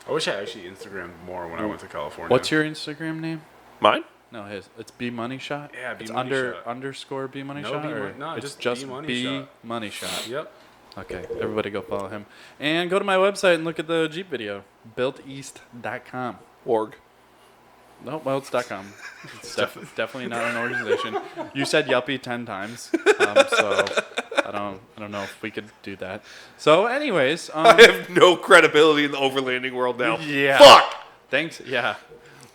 I wish I actually Instagrammed more when I went to California. What's your Instagram name? Mine? No, his. It's B Money Shot. Yeah, B It's Money Shot. underscore B Money No, Shot. B or Mon- no, it's just B Money B Shot. Money Shot. Yep. Okay, everybody go follow him, and go to my website and look at the Jeep video. BuiltEast.com. Org. No, well, it's .com. It's definitely not an organization. You said yuppie 10 times, so I don't know if we could do that. So, anyways, I have no credibility in the overlanding world now. yeah. Fuck! Thanks. Yeah.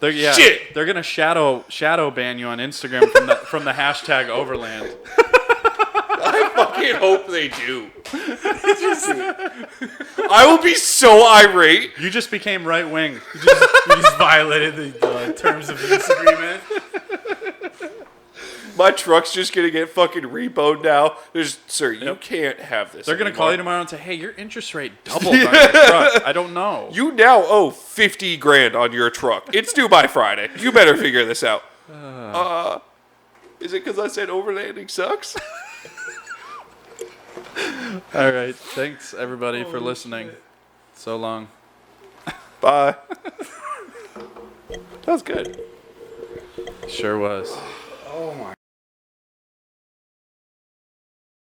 Shit! They're gonna shadow ban you on Instagram from the hashtag Overland. I fucking hope they do. I will be so irate. You just became right wing. You just violated the terms of the disagreement. My truck's just gonna get fucking repoed now. Sir, you can't have this. They're gonna anymore. call you tomorrow and say, "Hey, your interest rate doubled on your truck." I don't know. You now owe 50 grand on your truck. It's due by Friday. You better figure this out. Is it because I said overlanding sucks? All right. Thanks everybody for listening. So long. Bye. That was good. Sure was. Oh my.